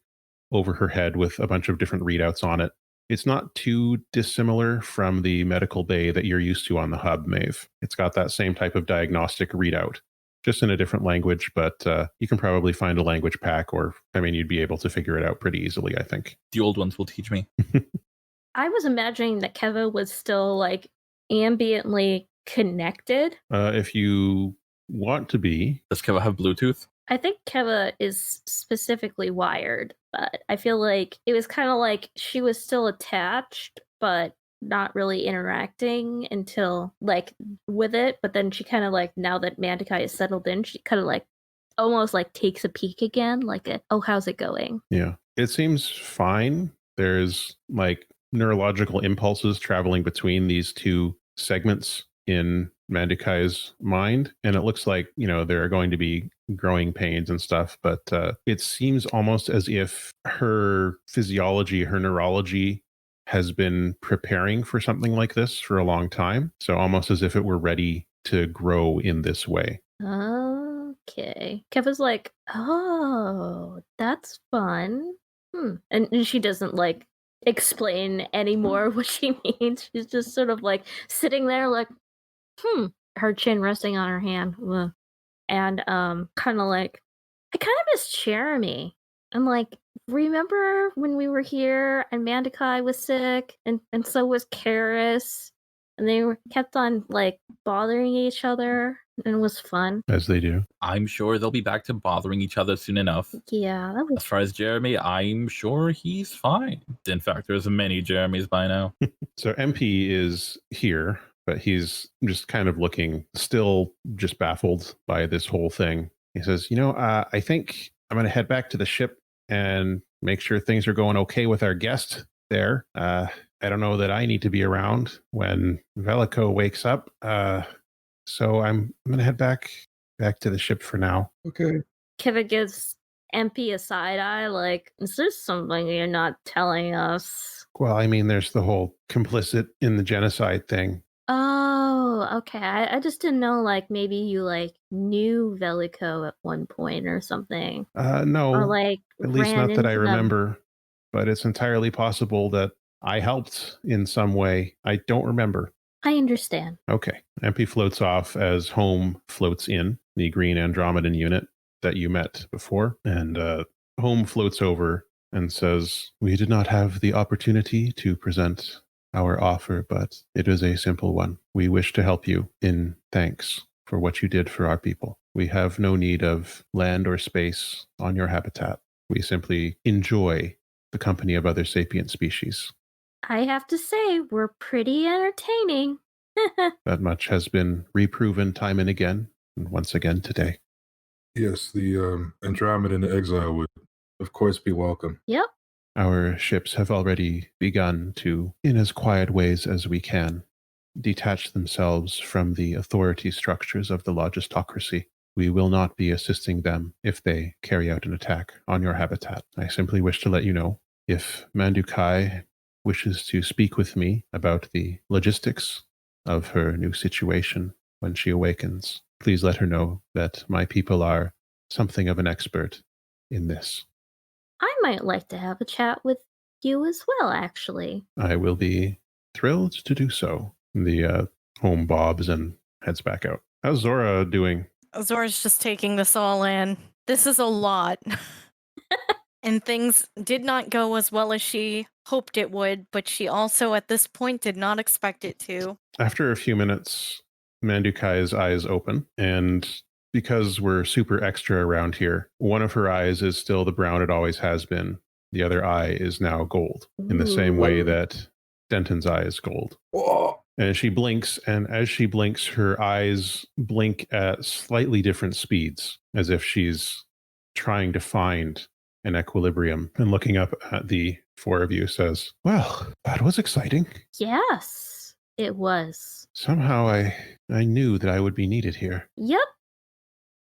Speaker 1: over her head with a bunch of different readouts on it. It's not too dissimilar from the medical bay that you're used to on the hub, Maeve. It's got that same type of diagnostic readout, just in a different language, but you can probably find a language pack, you'd be able to figure it out pretty easily, I think.
Speaker 3: The old ones will teach me.
Speaker 2: I was imagining that Keva was still like ambiently connected.
Speaker 1: If you want to be.
Speaker 3: Does Keva have Bluetooth?
Speaker 2: I think Keva is specifically wired, but I feel like it was kind of like she was still attached, but not really interacting until like with it. But then she kind of like, now that Mandukhai is settled in, she kind of like almost like takes a peek again, like oh, how's it going?
Speaker 1: Yeah, it seems fine. There's like neurological impulses traveling between these two segments in Mandukhai's mind, and it looks like there are going to be growing pains and stuff, but it seems almost as if her physiology, her neurology has been preparing for something like this for a long time, so almost as if it were ready to grow in this way.
Speaker 2: Okay. Keva's like, oh, that's fun. And she doesn't like explain anymore what she means. She's just sort of like sitting there like, her chin resting on her hand. Ugh. And kind of like, I kind of miss Jeremy. I'm like, remember when we were here and Mandukhai was sick and so was Karis, and they kept on like bothering each other, and it was fun.
Speaker 1: As they do.
Speaker 3: I'm sure they'll be back to bothering each other soon enough.
Speaker 2: Yeah, that was
Speaker 3: As far as Jeremy, I'm sure he's fine. In fact, there's many Jeremys by now.
Speaker 1: So MP is here, but he's just kind of looking, still just baffled by this whole thing. He says, I think I'm going to head back to the ship and make sure things are going okay with our guest there. I don't know that I need to be around when Velico wakes up. So I'm going to head back to the ship for now.
Speaker 5: Okay.
Speaker 2: Kiva gives MP a side eye, like, is there something you're not telling us?
Speaker 1: Well, I mean, there's the whole complicit in the genocide thing.
Speaker 2: Oh, okay. I just didn't know, like, maybe you, like, knew Velico at one point or something.
Speaker 1: No,
Speaker 2: Or, like,
Speaker 1: at least
Speaker 2: ran
Speaker 1: not that I
Speaker 2: into them.
Speaker 1: remember. But it's entirely possible that I helped in some way. I don't remember.
Speaker 2: I understand.
Speaker 1: Okay. MP floats off as Home floats in, the green Andromedan unit that you met before. And Home floats over and says, "We did not have the opportunity to present our offer, but it is a simple one. We wish to help you in thanks for what you did for our people. We have no need of land or space on your habitat. We simply enjoy the company of other sapient species.
Speaker 2: I have to say, we're pretty entertaining."
Speaker 1: That much has been reproven time and again, and once again today.
Speaker 5: Yes, the Andromedan exile would, of course, be welcome.
Speaker 2: Yep.
Speaker 1: Our ships have already begun to, in as quiet ways as we can, detach themselves from the authority structures of the logistocracy. We will not be assisting them if they carry out an attack on your habitat. I simply wish to let you know, if Mandukhai wishes to speak with me about the logistics of her new situation when she awakens, please let her know that my people are something of an expert in this.
Speaker 2: I might like to have a chat with you as well, actually.
Speaker 1: I will be thrilled to do so. The Home bobs and heads back out. How's Zora doing?
Speaker 4: Zora's just taking this all in. This is a lot. And things did not go as well as she hoped it would, but she also at this point did not expect it to.
Speaker 1: After a few minutes, Mandukhai's eyes open, and because we're super extra around here, one of her eyes is still the brown it always has been. The other eye is now gold, in the same way that Denton's eye is gold.
Speaker 5: Whoa.
Speaker 1: And she blinks, and as she blinks, her eyes blink at slightly different speeds, as if she's trying to find an equilibrium. And looking up at the four of you says, "Well, that was exciting.
Speaker 2: Yes, it was.
Speaker 1: Somehow I knew that I would be needed here."
Speaker 2: Yep.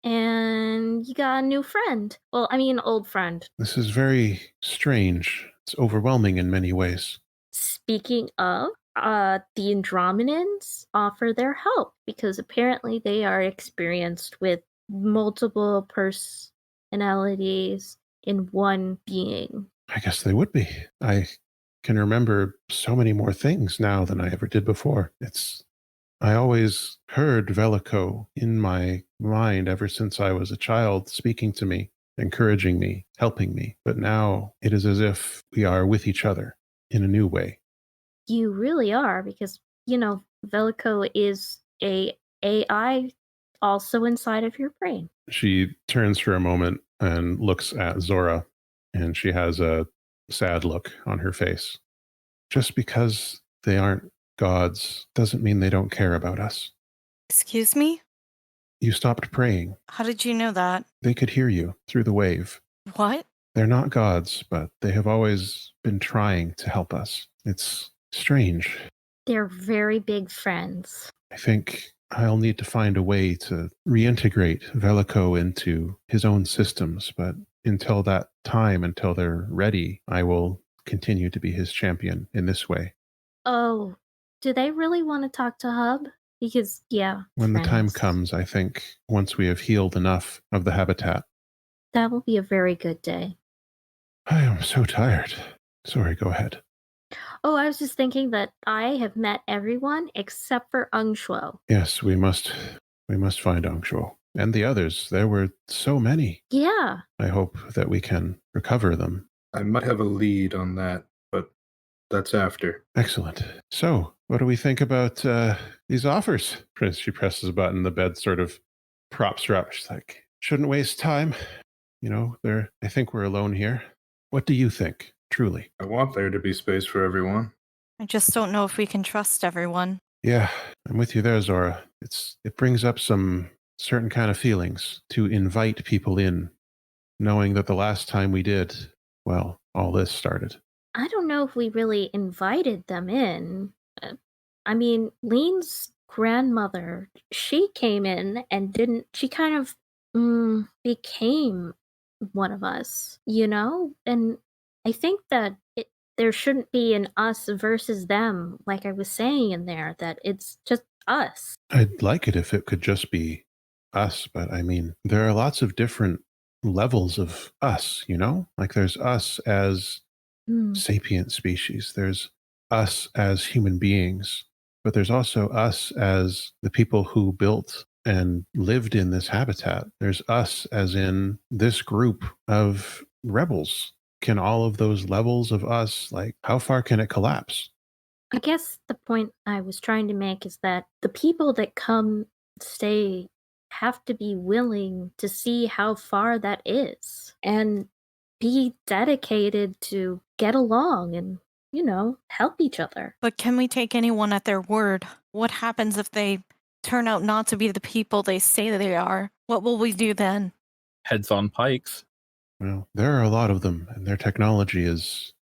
Speaker 2: And you got a new friend. Well, I mean, old friend.
Speaker 1: This is very strange. It's overwhelming in many ways.
Speaker 2: Speaking of, the Andromedans offer their help because apparently they are experienced with multiple personalities in one being.
Speaker 1: I guess they would be. I can remember so many more things now than I ever did before. I always heard Velico in my mind ever since I was a child, speaking to me, encouraging me, helping me. But now it is as if we are with each other in a new way.
Speaker 2: You really are, because, Velico is a AI also inside of your brain.
Speaker 1: She turns for a moment and looks at Zora, and she has a sad look on her face. Just because they aren't gods doesn't mean they don't care about us.
Speaker 4: Excuse me?
Speaker 1: You stopped praying.
Speaker 4: How did you know that?
Speaker 1: They could hear you through the wave.
Speaker 4: What?
Speaker 1: They're not gods, but they have always been trying to help us. It's strange.
Speaker 2: They're very big friends.
Speaker 1: I think I'll need to find a way to reintegrate Velico into his own systems, but until that time, until they're ready, I will continue to be his champion in this way.
Speaker 2: Oh, do they really want to talk to Hub? Because, yeah.
Speaker 1: When the time
Speaker 2: friends.
Speaker 1: comes, I think, once we have healed enough of the habitat.
Speaker 2: That will be a very good day.
Speaker 1: I am so tired. Sorry, go ahead.
Speaker 2: Oh, I was just thinking that I have met everyone except for Ungshuo.
Speaker 1: Yes, we must find Angshuo. And the others. There were so many.
Speaker 2: Yeah.
Speaker 1: I hope that we can recover them.
Speaker 5: I might have a lead on that, but that's after.
Speaker 1: Excellent. So, what do we think about these offers? She presses a button. The bed sort of props her up. She's like, shouldn't waste time. I think we're alone here. What do you think, truly?
Speaker 5: I want there to be space for everyone.
Speaker 4: I just don't know if we can trust everyone.
Speaker 1: Yeah, I'm with you there, Zora. It brings up some certain kind of feelings to invite people in, knowing that the last time we did, well, all this started.
Speaker 2: I don't know if we really invited them in. Lean's grandmother, she came in and she kind of became one of us, And I think that there shouldn't be an us versus them, like I was saying in there, that it's just us.
Speaker 1: I'd like it if it could just be us, but there are lots of different levels of us, Like there's us as sapient species, there's us as human beings, but there's also us as the people who built and lived in this habitat. There's us as in this group of rebels. Can all of those levels of us, how far can it collapse?
Speaker 2: I guess the point I was trying to make is that the people that come stay have to be willing to see how far that is and be dedicated to get along and, help each other.
Speaker 4: But can we take anyone at their word? What happens if they turn out not to be the people they say they are? What will we do then?
Speaker 3: Heads on pikes.
Speaker 1: Well, there are a lot of them, and their technology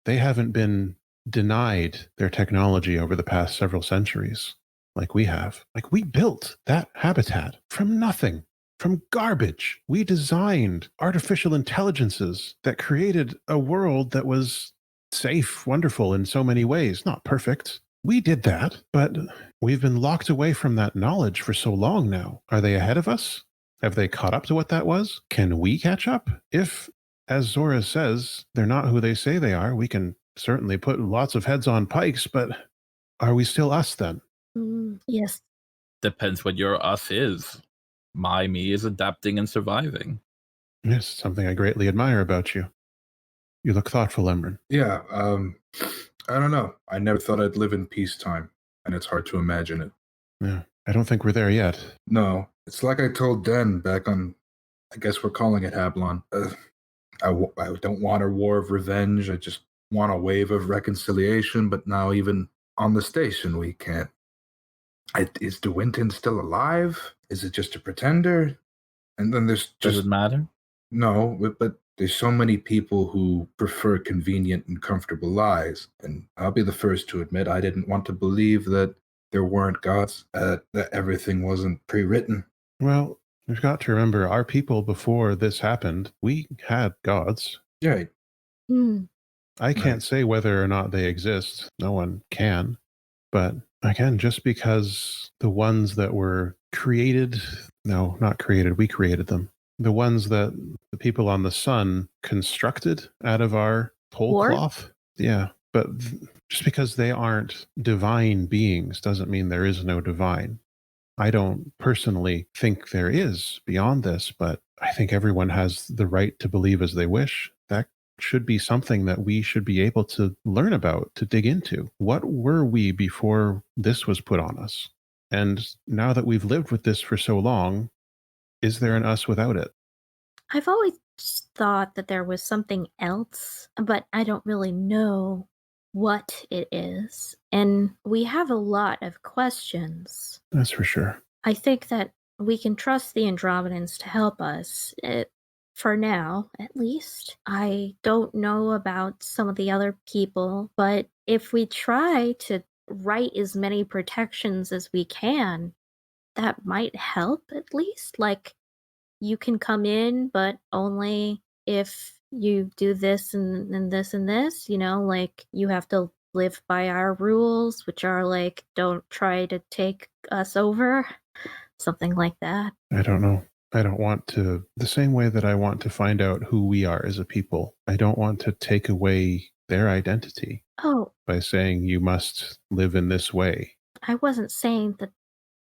Speaker 1: they haven't been denied their technology over the past several centuries, like we have. Like, we built that habitat from nothing, from garbage. We designed artificial intelligences that created a world that was safe, wonderful in so many ways. Not perfect. We did that, but we've been locked away from that knowledge for so long now. Are they ahead of us? Have they caught up to what that was? Can we catch up? If, as Zora says, they're not who they say they are, we can certainly put lots of heads on pikes, but are we still us then?
Speaker 2: Yes.
Speaker 3: Depends what your us is. Me is adapting and surviving.
Speaker 1: Yes, something I greatly admire about you. You look thoughtful, Emran.
Speaker 5: Yeah, I don't know. I never thought I'd live in peacetime, and it's hard to imagine it.
Speaker 1: Yeah, I don't think we're there yet.
Speaker 5: No, it's like I told Den back on, I guess we're calling it Hablon. I don't want a war of revenge. I just want a wave of reconciliation, but now even on the station, we can't. Is De Winton still alive? Is it just a pretender? And then there's just...
Speaker 3: Does it matter?
Speaker 5: No, but there's so many people who prefer convenient and comfortable lives. And I'll be the first to admit I didn't want to believe that there weren't gods, that everything wasn't pre-written.
Speaker 1: Well, we've got to remember, our people before this happened, we had gods.
Speaker 5: Right.
Speaker 1: I can't say whether or not they exist. No one can. But again, just because the ones that were created, no, not created, we created them. The ones that the people on the sun constructed out of our whole cloth. Yeah. But just because they aren't divine beings doesn't mean there is no divine. I don't personally think there is beyond this, but I think everyone has the right to believe as they wish. That should be something that we should be able to learn about, to dig into. What were we before this was put on us? And now that we've lived with this for so long, is there an us without it?
Speaker 2: I've always thought that there was something else, but I don't really know what it is. And we have a lot of questions.
Speaker 1: That's for sure.
Speaker 2: I think that we can trust the Andromedans to help us. For now, at least. I don't know about some of the other people, but if we try to write as many protections as we can, that might help at least. Like, you can come in, but only if you do this and this and this, like you have to live by our rules, which are like, don't try to take us over, something like that.
Speaker 1: I don't know. I don't want to, the same way that I want to find out who we are as a people, I don't want to take away their identity by saying you must live in this way.
Speaker 2: I wasn't saying that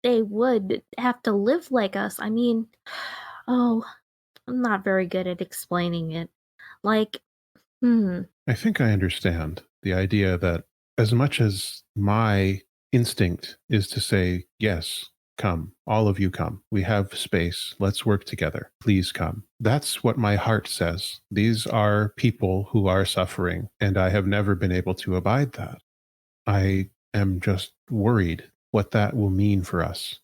Speaker 2: they would have to live like us. I mean, Oh, I'm not very good at explaining it. Like,
Speaker 1: I think I understand the idea that as much as my instinct is to say, yes, come, all of you come. We have space. Let's work together. Please come. That's what my heart says. These are people who are suffering, and I have never been able to abide that. I am just worried what that will mean for us.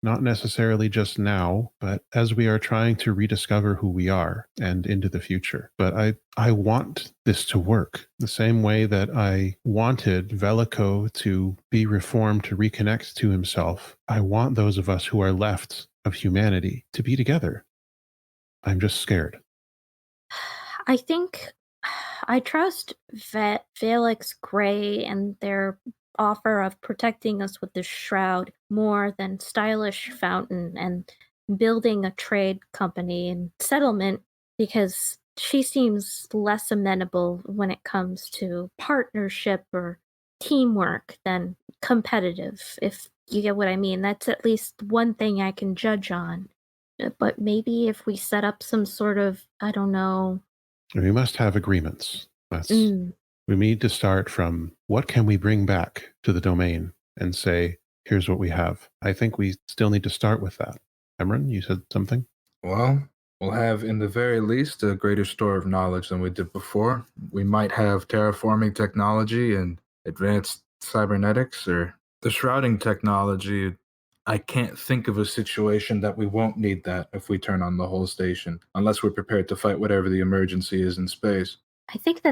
Speaker 1: Not necessarily just now, but as we are trying to rediscover who we are and into the future. But I want this to work the same way that I wanted Velico to be reformed, to reconnect to himself. I want those of us who are left of humanity to be together. I'm just scared.
Speaker 2: I think I trust Felix Gray and their offer of protecting us with the shroud more than stylish Fountain and building a trade company and settlement, because she seems less amenable when it comes to partnership or teamwork than competitive, if you get what I mean. That's at least one thing I can judge on. But maybe if we set up some sort of, I don't know.
Speaker 1: We must have agreements. We need to start from what can we bring back to the domain and say, here's what we have. I think we still need to start with that. Emran, you said something?
Speaker 5: Well, we'll have, in the very least, a greater store of knowledge than we did before. We might have terraforming technology and advanced cybernetics, or the shrouding technology. I can't think of a situation that we won't need that if we turn on the whole station, unless we're prepared to fight whatever the emergency is in space.
Speaker 2: I think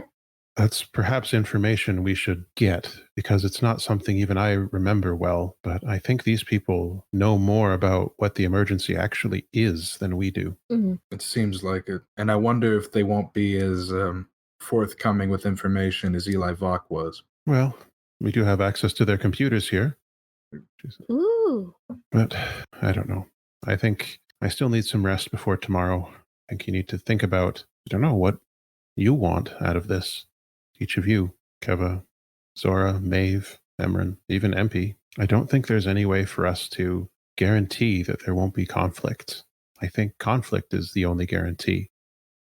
Speaker 1: that's perhaps information we should get, because it's not something even I remember well, but I think these people know more about what the emergency actually is than we do.
Speaker 5: It seems like it. And I wonder if they won't be as forthcoming with information as Eli Vok was.
Speaker 1: Well, we do have access to their computers here.
Speaker 2: Ooh.
Speaker 1: But I don't know. I think I still need some rest before tomorrow. I think you need to think about, I don't know, what you want out of this. Each of you, Keva, Zora, Maeve, Emran, even MP. I don't think there's any way for us to guarantee that there won't be conflict. I think conflict is the only guarantee.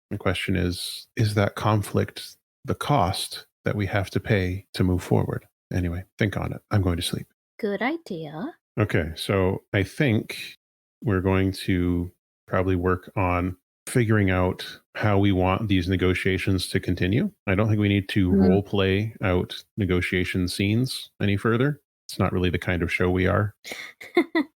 Speaker 1: The question is that conflict the cost that we have to pay to move forward? Anyway, think on it. I'm going to sleep.
Speaker 2: Good idea.
Speaker 1: Okay, so I think we're going to probably work on figuring out how we want these negotiations to continue. I don't think we need to role play out negotiation scenes any further. It's not really the kind of show we are.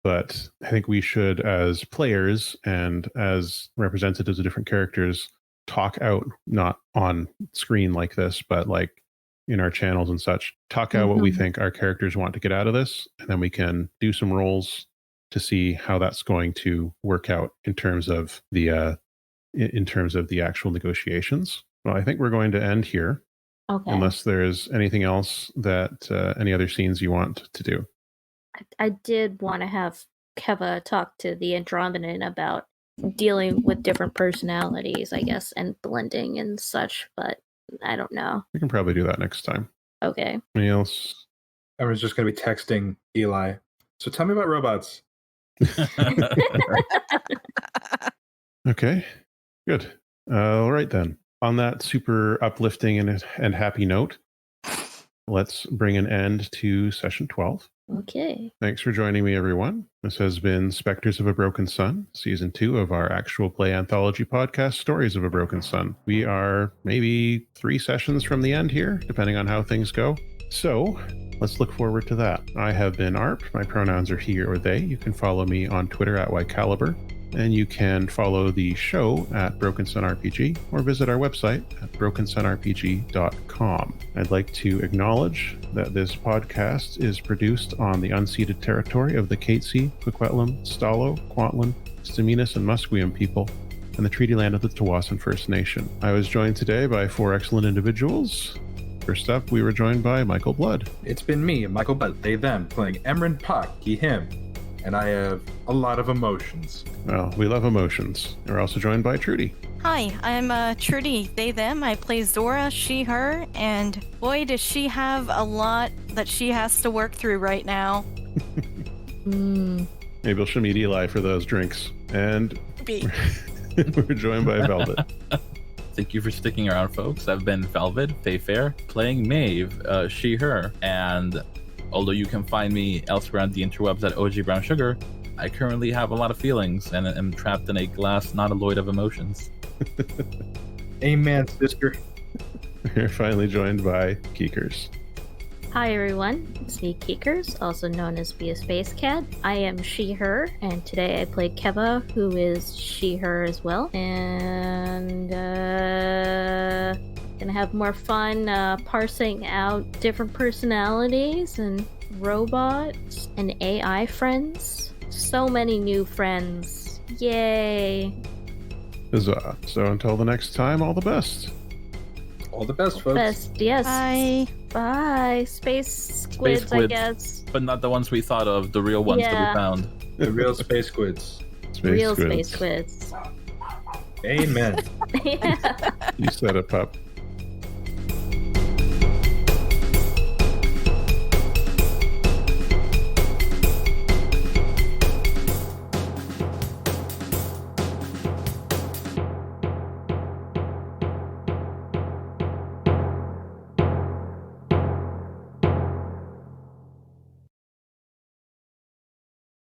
Speaker 1: But I think we should, as players and as representatives of different characters, talk out, not on screen like this, but like in our channels and such, talk out what we think our characters want to get out of this, and then we can do some rolls to see how that's going to work out in terms of the actual negotiations. Well, I think we're going to end here. Okay. Unless there's anything else that any other scenes you want to do.
Speaker 2: I did want to have Keva talk to the Andromedan about dealing with different personalities, I guess, and blending and such, but I don't know.
Speaker 1: We can probably do that next time.
Speaker 2: Okay.
Speaker 1: Anything else?
Speaker 5: I was just going to be texting Eli. So tell me about robots.
Speaker 1: Okay, good. All right then. On that super uplifting and happy note, let's bring an end to session 12.
Speaker 2: Okay.
Speaker 1: Thanks for joining me, everyone. This has been Specters of a Broken Sun, Season 2 of our actual play anthology podcast, Stories of a Broken Sun. We are maybe 3 sessions from the end here, depending on how things go. So let's look forward to that. I have been Arp. My pronouns are he or they. You can follow me on Twitter at YCaliber. And you can follow the show at Broken Sun RPG or visit our website at brokensunrpg.com. I'd like to acknowledge that this podcast is produced on the unceded territory of the Katzie, Kwikwetlem, Stalo, Kwantlen, Stz'uminus, and Musqueam people, and the treaty land of the Tsawwassen First Nation. I was joined today by 4 excellent individuals. First up, we were joined by Michael Blood.
Speaker 5: It's been me, Michael Blood, they, them, playing Emran Pak, he, him. And I have a lot of emotions.
Speaker 1: Well, we love emotions. We're also joined by Trudy.
Speaker 4: Hi, I'm Trudy, they, them. I play Zora, she, her, and boy, does she have a lot that she has to work through right now.
Speaker 1: Maybe she'll meet Eli for those drinks. And
Speaker 4: Be.
Speaker 1: we're joined by Velvet.
Speaker 3: Thank you for sticking around, folks. I've been Velvet, Fair, playing Maeve, she, her, and although you can find me elsewhere on the interwebs at OG Brown Sugar, I currently have a lot of feelings and am trapped in a glass non-alloyed of emotions.
Speaker 5: Amen, sister.
Speaker 1: We're finally joined by Keekers.
Speaker 2: Hi everyone, it's me Keekers, also known as Be a Space Cat. I am she, her, and today I played Keva, who is she, her as well. And gonna have more fun parsing out different personalities and robots and AI friends. So many new friends. Yay!
Speaker 1: Huzzah. So until the next time, all the best.
Speaker 5: All the best, folks.
Speaker 2: Best, yes.
Speaker 4: Bye.
Speaker 2: Bye. Space squids, I guess.
Speaker 3: But not the ones we thought of, the real ones that
Speaker 2: Yeah.
Speaker 3: we found.
Speaker 5: The real space squids.
Speaker 2: Real
Speaker 1: squids.
Speaker 2: space squids.
Speaker 5: Amen.
Speaker 2: Yeah.
Speaker 1: You said it, pup.